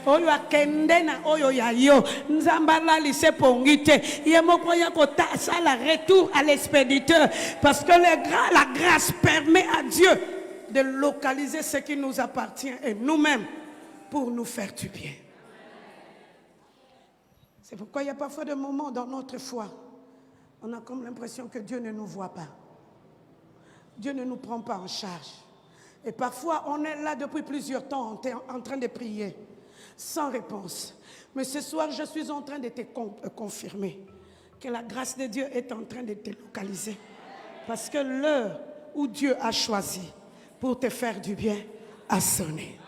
oyo akende na oyo ya yo nzamba lalise pongi te ye moko ya kotasa la retour à l'expéditeur parce que la grâce permet à Dieu de localiser ce qui nous appartient et nous-mêmes pour nous faire du bien. C'est pourquoi il y a parfois des moments dans notre foi, on a comme l'impression que Dieu ne nous voit pas. Dieu ne nous prend pas en charge. Et parfois, on est là depuis plusieurs temps en train de prier, sans réponse. Mais ce soir, je suis en train de te confirmer que la grâce de Dieu est en train de te localiser. Parce que l'heure où Dieu a choisi pour te faire du bien a sonné.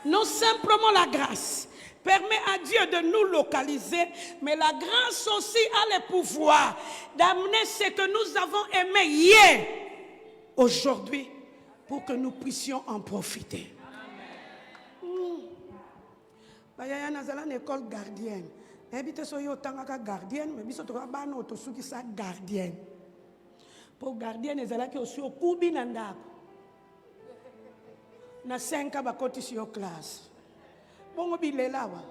Non simplement la grâce permet à Dieu de nous localiser, mais la grâce aussi a le pouvoir d'amener ce que nous avons aimé hier, aujourd'hui, pour que nous puissions en profiter. Il y a une école gardienne. Gardienne, mais biso to ba no to suki sa gardienne. Pour gardienne ezala ki osi okubi na ndako. Na 5 bakoti si yo classe. Bongo bilela wa.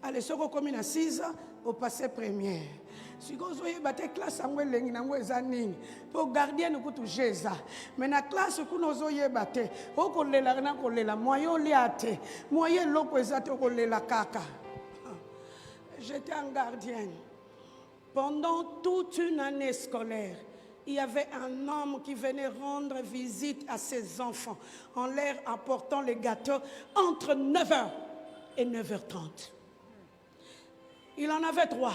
Allez soko komi na 6 au passé première. Si vous avez une classe, vous avez une pour gardienne kutu jeza. Mais na classe kuno zoye bate. Oko lela na ko lela moyo liate. Moyo loko ezate ko lela kaka. J'étais en gardienne. Pendant toute une année scolaire, il y avait un homme qui venait rendre visite à ses enfants en leur apportant les gâteaux entre 9h et 9h30. Il en avait 3.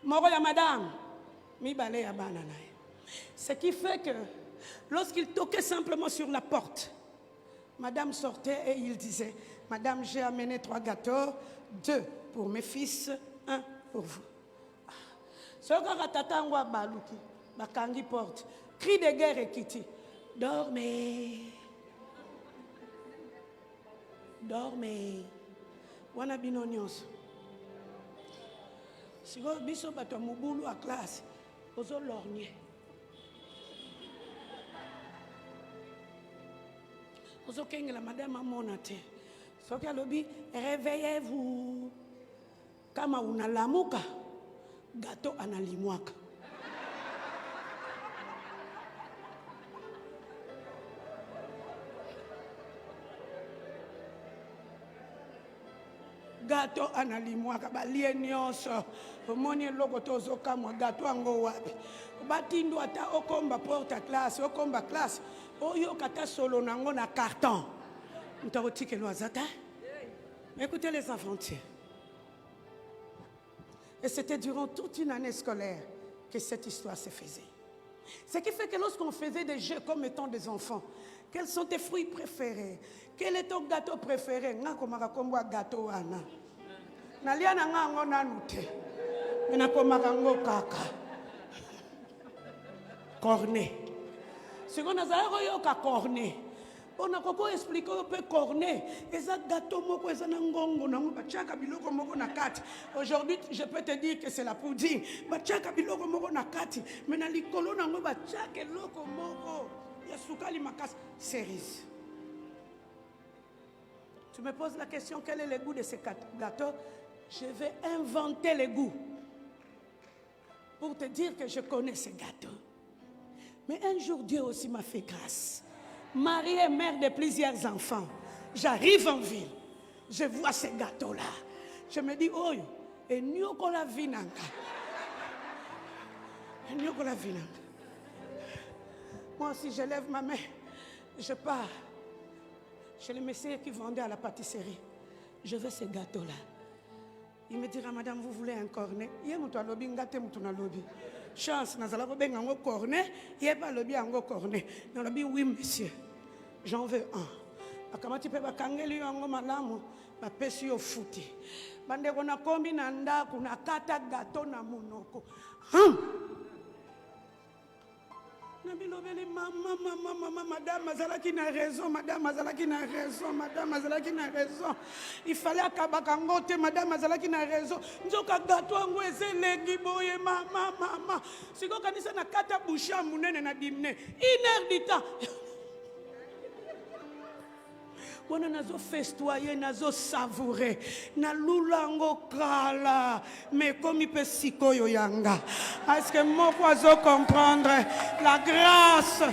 Moroya madame, mi balé ya banana. Ce qui fait que lorsqu'il toquait simplement sur la porte, madame sortait et il disait, madame, j'ai amené 3 gâteaux, 2 pour mes fils, 1 pour vous. Ce que tata ngwa baluki, bakangi porte, cri de guerre et kiti. Dormez. Dormez. Wana binonyos. Si vous biso bato mubulu à classe, ozo lorgner. Ozo kengi la madame a monate. Soki alobi, réveillez-vous. Kama unalamuka, gâteau analimwaka. Gâteau analimwaka balie nyonso omoni loko tozoka mwa gâteau ango wapi batindo ata okomba porte classe okomba classe oyo kata solo nango na carton mtarotike loazata. Écoutez les enfants, et c'était durant toute une année scolaire que cette histoire se faisait. Ce qui fait que lorsqu'on faisait des jeux comme étant des enfants, quels sont tes fruits préférés? Quel est ton gâteau préféré? Nga komaka komba gâteau ana. Nalia na nga ngo nanute. Mena komaka ngo kaka. Cornet. Siko nazala ko yo ka cornet. On a koko expliqué un peu cornet. Eza gâteau moko eza na ngongo na ngo bachaka biloko moko na kati. Aujourd'hui, je peux te dire que c'est la pouding. Bachaka biloko moko na kati. Mena likolo na ngo bachaka loko moko. Ya sukali makas cerise. Tu me poses la question, quel est le goût de ces gâteaux? Je vais inventer le goût pour te dire que je connais ces gâteaux. Mais un jour, Dieu aussi m'a fait grâce. Mariée, mère de plusieurs enfants. J'arrive en ville. Je vois ces gâteaux-là. Je me dis, oh, et nyoko la vinanga. Nyoko la vinanga. Moi aussi, je lève ma main. Je pars chez le monsieur qui vendait à la pâtisserie. Je veux ce gâteau-là. Il me dira, madame, vous voulez un cornet? Il y a un lobby, un lobby. Chance, nous allons faire un cornet. Il n'y a pas lobby, un cornet. Dans le lobby, oui, monsieur. J'en veux un. Comment tu peux pas kangeli un malamu? Ma pesi au fouti. Bande qu'on a combi nanda, qu'on a kata gâteau na monoko. Madame Mazalaki n'a raison, madame Mazalaki n'a raison, madame Mazalaki n'a raison. Il fallait akabakangote, madame Mazalaki n'a raison. Nzoka gato ango ezelegi boye mama. Siko kanisa na kata busha munene na dimne. 1 heure du temps. Wana nazo festoyer, nazo savourer. Na lulango kala. Mais comme il peut sikoyo yanga. Est-ce que moi poiso comprendre la grâce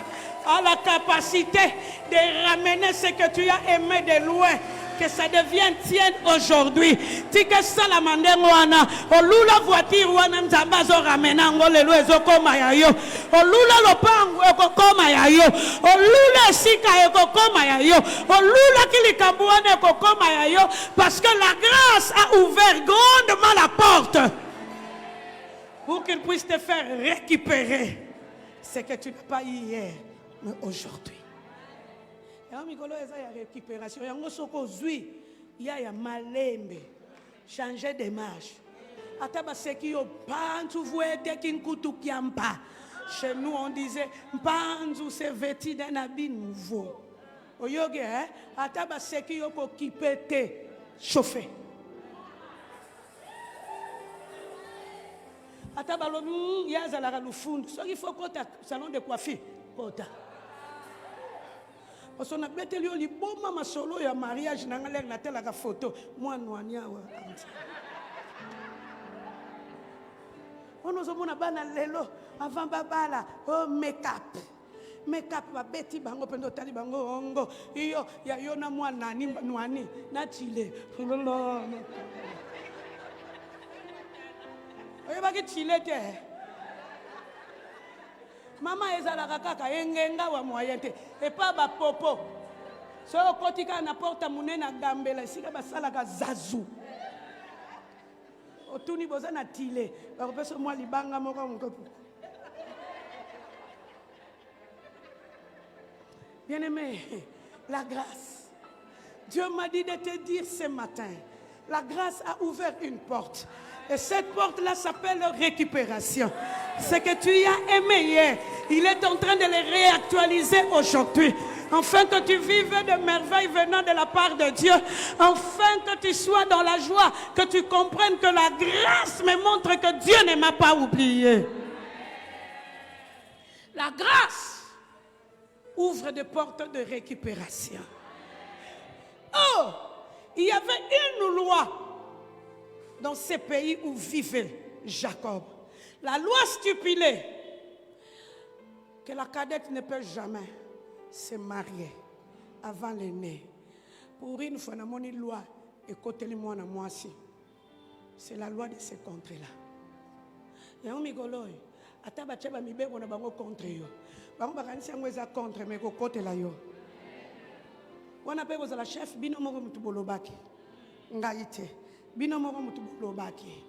a la capacité de ramener ce que tu as aimé de loin Que ça devienne tienne aujourd'hui. Tika sala mandengo wana. Olula voiture wana nzamba zo ramena ngolelo ezokoma ya yo. Olula lopango ekokoma ya yo. Olula sika ekokoma ya yo. Olula kilikambu wana ekokoma ya yo. Parce que la grâce a ouvert grandement la porte. Pour qu'il puisse te faire récupérer ce que tu n'as pas eu hier, mais aujourd'hui. Il y a récupération. Il y a malembe. Changer de marche. Chez nous, on disait, Mpanzu se vêtit d'un habit nouveau. Oyoge, hein? Ataba seki yoko kipete. Chauffé. Ataba lo yazala lufundu. So il faut kota salon de coiffure. Kota. Parce qu'on a bêté li boma masolo ya mariage nangalek na tela ka photo. Moi noania wa. On nous a bana lelo avant babala oh make-up. Make-up ba beti bango pendo tali bango ongo. Iyo ya yona mwa nani nwani na chile. Oye ba ki chile te. Mama ezalaka kaka engenga wa moyente et pas ba popo. So kotika na porta munena gambela sika basalaka zazu. Otuni boza na tile ba peso moi libanga moko moko. Bien-aimé, la grâce. Dieu m'a dit de te dire ce matin, la grâce a ouvert une porte. Et cette porte-là s'appelle récupération. Ce que tu as aimé hier, il est en train de le réactualiser aujourd'hui. Afin que tu vives de merveilles venant de la part de Dieu. Afin que tu sois dans la joie. Que tu comprennes que la grâce me montre que Dieu ne m'a pas oublié. La grâce ouvre des portes de récupération. Oh, il y avait une loi dans ces pays où vivait Jacob. La loi stipulait que la cadette ne peut jamais se marier avant l'aîné. Pour une fois, dans mon loi, écoutez-moi, moi aussi. C'est la loi de ces contrées-là. Il y a un migolo, ataba cheba mibeko na bango contre yo. Bango bakanisi yango eza contre mais ko côté la yo. Wana pe ko la chef bino moko mutu bolobaki. Ngaite. Bino moko mutu bolobaki.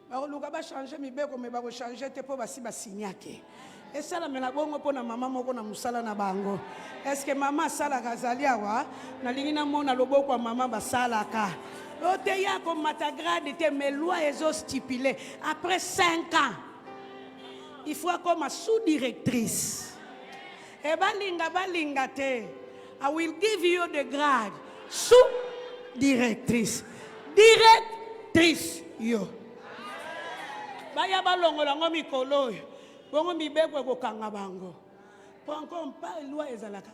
Ba luka ba changer mibeko mais ba ko changer te po basi ba signake. Et ça la mena bongo pona mama moko na musala na bango. Est-ce que maman sala kazali awa na lingina mona loboko wa mama basala ka. Ote ya ko matagrade te mais loi ezo stipulé après 5 ans. Il faut comme ma sous-directrice. Et balinga te. I will give you the grade. Sous-directrice. Directrice yo. Baya balongola ngo mikolo. Bongo mibeko ko kanga bango. Pour encore pas loi ezalaka.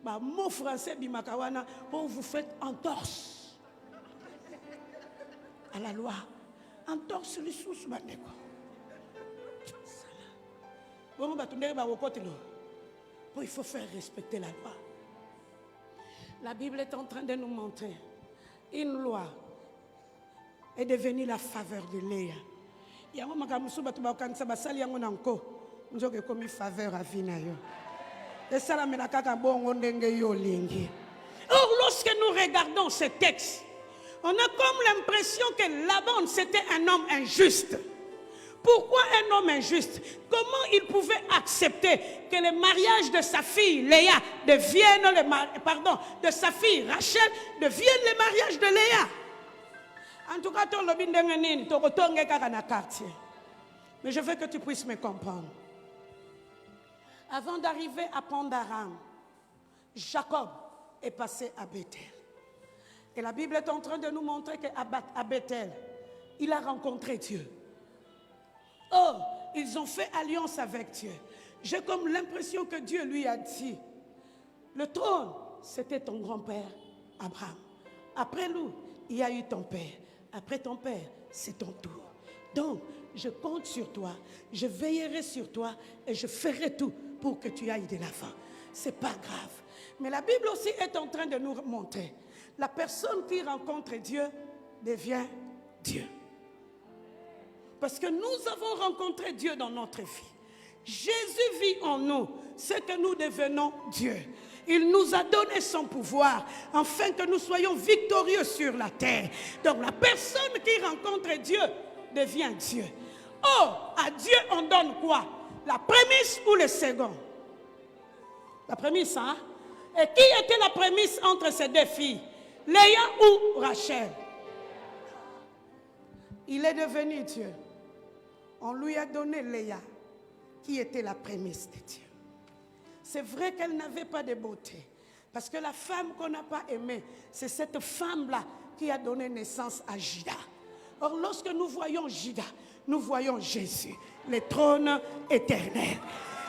Ba mot français bimakawana on vous faites entorse à la loi. Entorse les sous bandeko. Il faut faire respecter la loi. La Bible est en train de nous montrer une loi est devenue la faveur de Léa. Or, lorsque nous regardons ce texte, on a comme l'impression que Laban c'était un homme injuste. Pourquoi un homme injuste? Comment il pouvait accepter que le mariage de sa fille Léa devienne de sa fille Rachel devienne le mariage de Léa? En tout cas, mais je veux que tu puisses me comprendre. Avant d'arriver à Pandaram, Jacob est passé à Bethel. Et la Bible est en train de nous montrer qu'à Bethel, il a rencontré Dieu. Oh, ils ont fait alliance avec Dieu. J'ai comme l'impression que Dieu lui a dit, le trône, c'était ton grand-père, Abraham. Après lui, il y a eu ton père. Après ton père, c'est ton tour. Donc, je compte sur toi, je veillerai sur toi et je ferai tout pour que tu ailles de l'avant. Ce n'est pas grave. Mais la Bible aussi est en train de nous montrer. La personne qui rencontre Dieu devient Dieu. Parce que nous avons rencontré Dieu dans notre vie. Jésus vit en nous, c'est que nous devenons Dieu. Il nous a donné son pouvoir afin que nous soyons victorieux sur la terre. Donc la personne qui rencontre Dieu devient Dieu. Oh, à Dieu on donne quoi? La prémisse ou le second? La prémisse, hein? Et qui était la prémisse entre ces deux filles? Léa ou Rachel? Il est devenu Dieu. On lui a donné Léa, qui était la prémisse de Dieu. C'est vrai qu'elle n'avait pas de beauté. Parce que la femme qu'on n'a pas aimée, c'est cette femme-là qui a donné naissance à Judas. Or, lorsque nous voyons Judas, nous voyons Jésus, le trône éternel.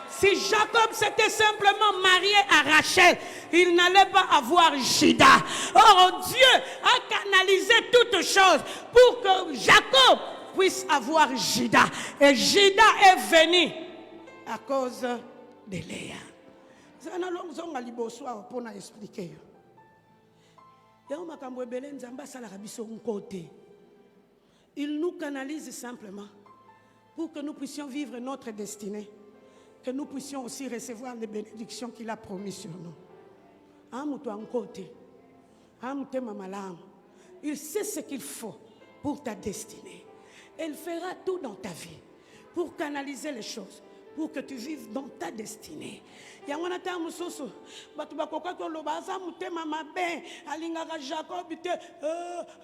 Si Jacob s'était simplement marié à Rachel, il n'allait pas avoir Judas. Or, Dieu a canalisé toutes choses pour que Jacob puisse avoir Judas. Et Judas est venu à cause de Léa. Il nous canalise simplement pour que nous puissions vivre notre destinée, que nous puissions aussi recevoir les bénédictions qu'il a promises sur nous. Il sait ce qu'il faut pour ta destinée. Il fera tout dans ta vie pour canaliser les choses, pour que tu vives dans ta destinée. Yangonata mususu batu bakoka ko lobaza mutema mabe alingaka Jacob te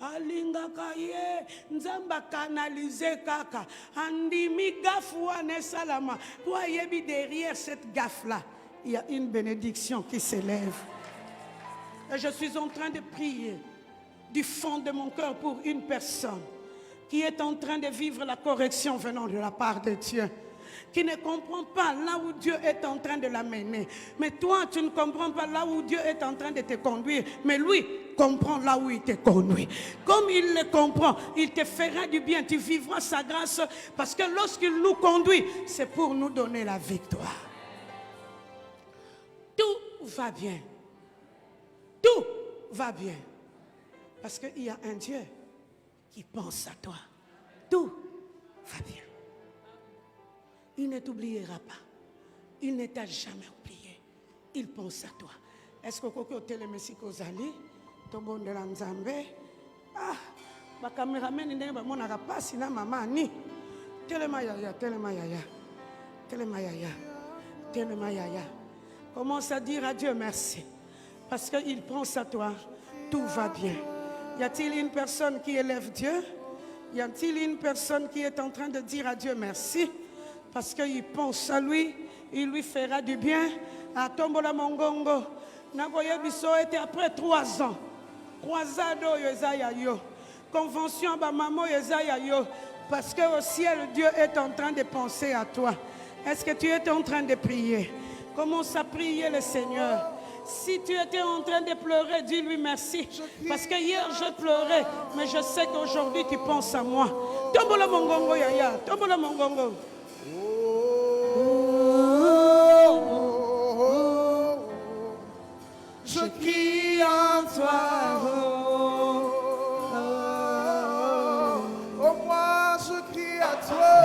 alingaka ye nzamba canaliser kaka andimi gafu ane salama. Toi yebi derrière cette gaffe là, il y a une bénédiction qui s'élève. Et je suis en train de prier du fond de mon cœur pour une personne qui est en train de vivre la correction venant de la part de Dieu, qui ne comprend pas là où Dieu est en train de l'amener. Mais toi, tu ne comprends pas là où Dieu est en train de te conduire. Mais lui comprend là où il te conduit. Comme il le comprend, il te fera du bien. Tu vivras sa grâce parce que lorsqu'il nous conduit, c'est pour nous donner la victoire. Tout va bien. Tout va bien. Parce qu'il y a un Dieu qui pense à toi. Tout va bien. Il ne t'oubliera pas. Il ne t'a jamais oublié. Il pense à toi. Est-ce que vous avez le Messie Kozali? Tobon de la Nzambe? Ah, ma caméraman n'est pas mon arapas, na maman ni. Telema yaya, telema yaya. Telema yaya. Telema yaya. Commence à dire à Dieu merci. Parce qu'il pense à toi. Tout va bien. Y a-t-il une personne qui élève Dieu? Y a-t-il une personne qui est en train de dire à Dieu merci? Parce qu'il pense à lui, il lui fera du bien. À Tombola Mongongo, Nagoye Bisso était après 3 ans. Croisado Yezaya Yo. Convention Bamamo Yezaya Yo. Parce que au ciel, Dieu est en train de penser à toi. Est-ce que tu es en train de prier? Commence à prier le Seigneur. Si tu étais en train de pleurer, dis-lui merci. Parce que hier, je pleurais. Mais je sais qu'aujourd'hui, tu penses à moi. Tombola Mongongo Yaya. Tombola Mongongo. Je crie en toi, oh moi je crie à toi,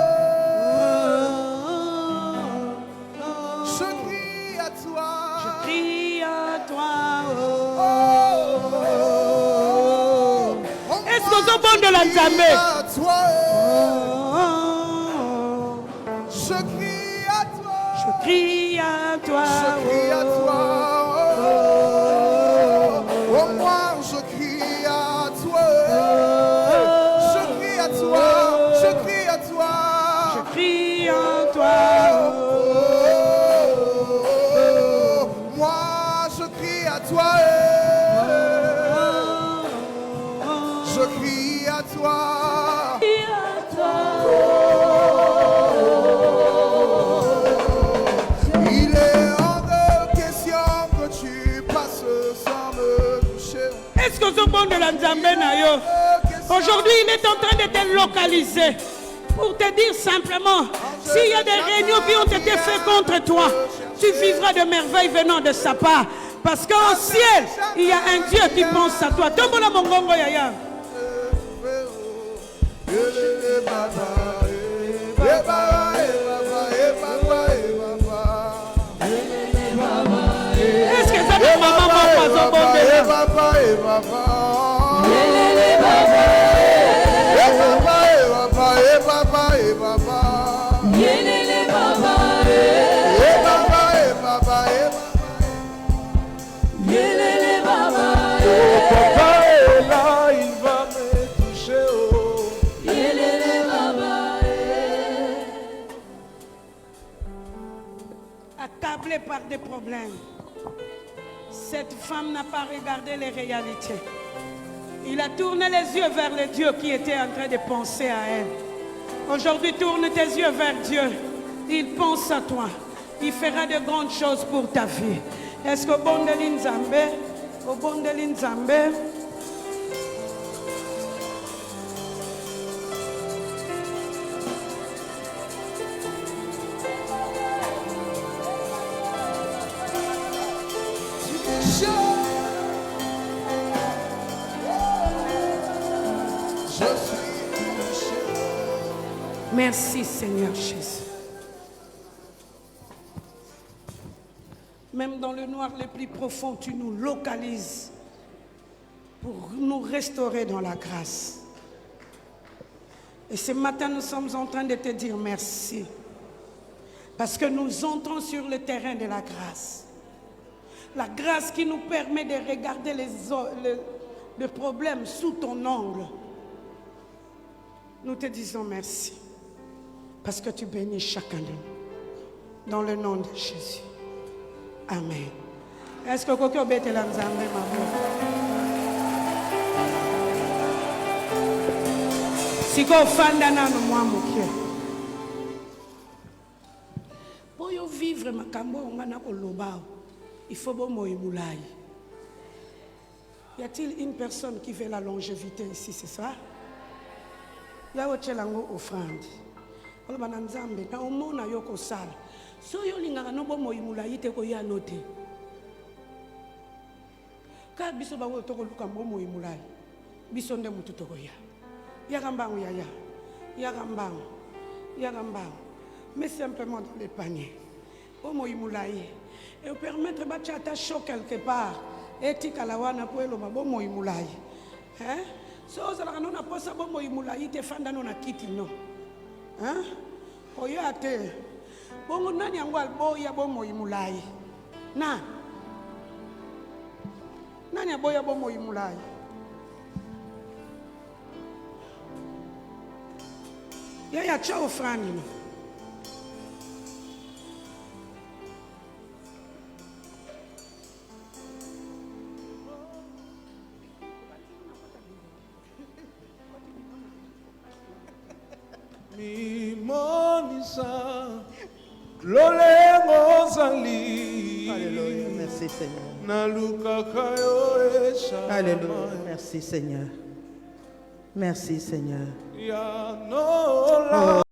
je crie à toi, je crie à toi, est-ce que vous avez bon de la Nzambe? Je crie à toi, je crie à toi, je crie à toi. Oh moi je crie à toi, je crie à toi, je crie à toi, je crie en toi. Moi je crie à toi, je crie à toi, il est hors de question que tu passes sans me toucher. Est-ce que ce bon de la Nzambe na yo? Aujourd'hui, il est en train de te localiser pour te dire simplement, s'il y a des réunions qui ont été faites contre toi, tu vivras de merveilles venant de sa part. Parce qu'au ciel, il y a un Dieu qui pense à toi. Tombola mongongo yaya. Est-ce que ça fait maman accablée par des problèmes. Cette femme n'a pas regardé les réalités. Il a tourné les yeux vers le Dieu qui était en train de penser à elle. Aujourd'hui, tourne tes yeux vers Dieu. Il pense à toi. Il fera de grandes choses pour ta vie. Est-ce que bon de l'Inzambe, au bon de l'Inzambe, merci Seigneur Jésus. Même dans le noir le plus profond, tu nous localises pour nous restaurer dans la grâce. Et ce matin, nous sommes en train de te dire merci. Parce que nous entrons sur le terrain de la grâce. La grâce qui nous permet de regarder les problèmes sous ton angle. Nous te disons merci. Parce que tu bénis chacun de nous. Dans le nom de Jésus. Amen. Est-ce que quelqu'un obéit la nzambe, maman? Si ko fanda na no mwa mokie. Pour yo vivre makambo ngana ko loba, il faut bon moyi moulay. Y a-t-il une personne qui veut la longévité ici, c'est ça? Ya wo chelango offrande. Oloba na nzambe na omona yo ko sala. So yo lingaka no bo moyi moulay te ko ya note. Ka biso bango to ko luka bo moyi moulay. Biso nde mutu to ko ya. Yagambango yaya. Yagambango. Yagambango. Mais simplement dans les paniers. Bo moyi moulay. Et permettre ba chata chaud quelque part. Et tikalawana po eloba bo moyi moulay. Hein? So ozalaka no na posa bo moyi moulay te fanda no na kiti no. Hein? Oya te. Bongo nani yango alboya bo moyi moulay. Na. Nani aboya bo moyi moulay. Yaya cha ofrande no. Monisa, Lolengo Zali. Alléluia, merci Seigneur. Naluka Kayo Esha. Alléluia, merci Seigneur. Merci Seigneur. Ya no la.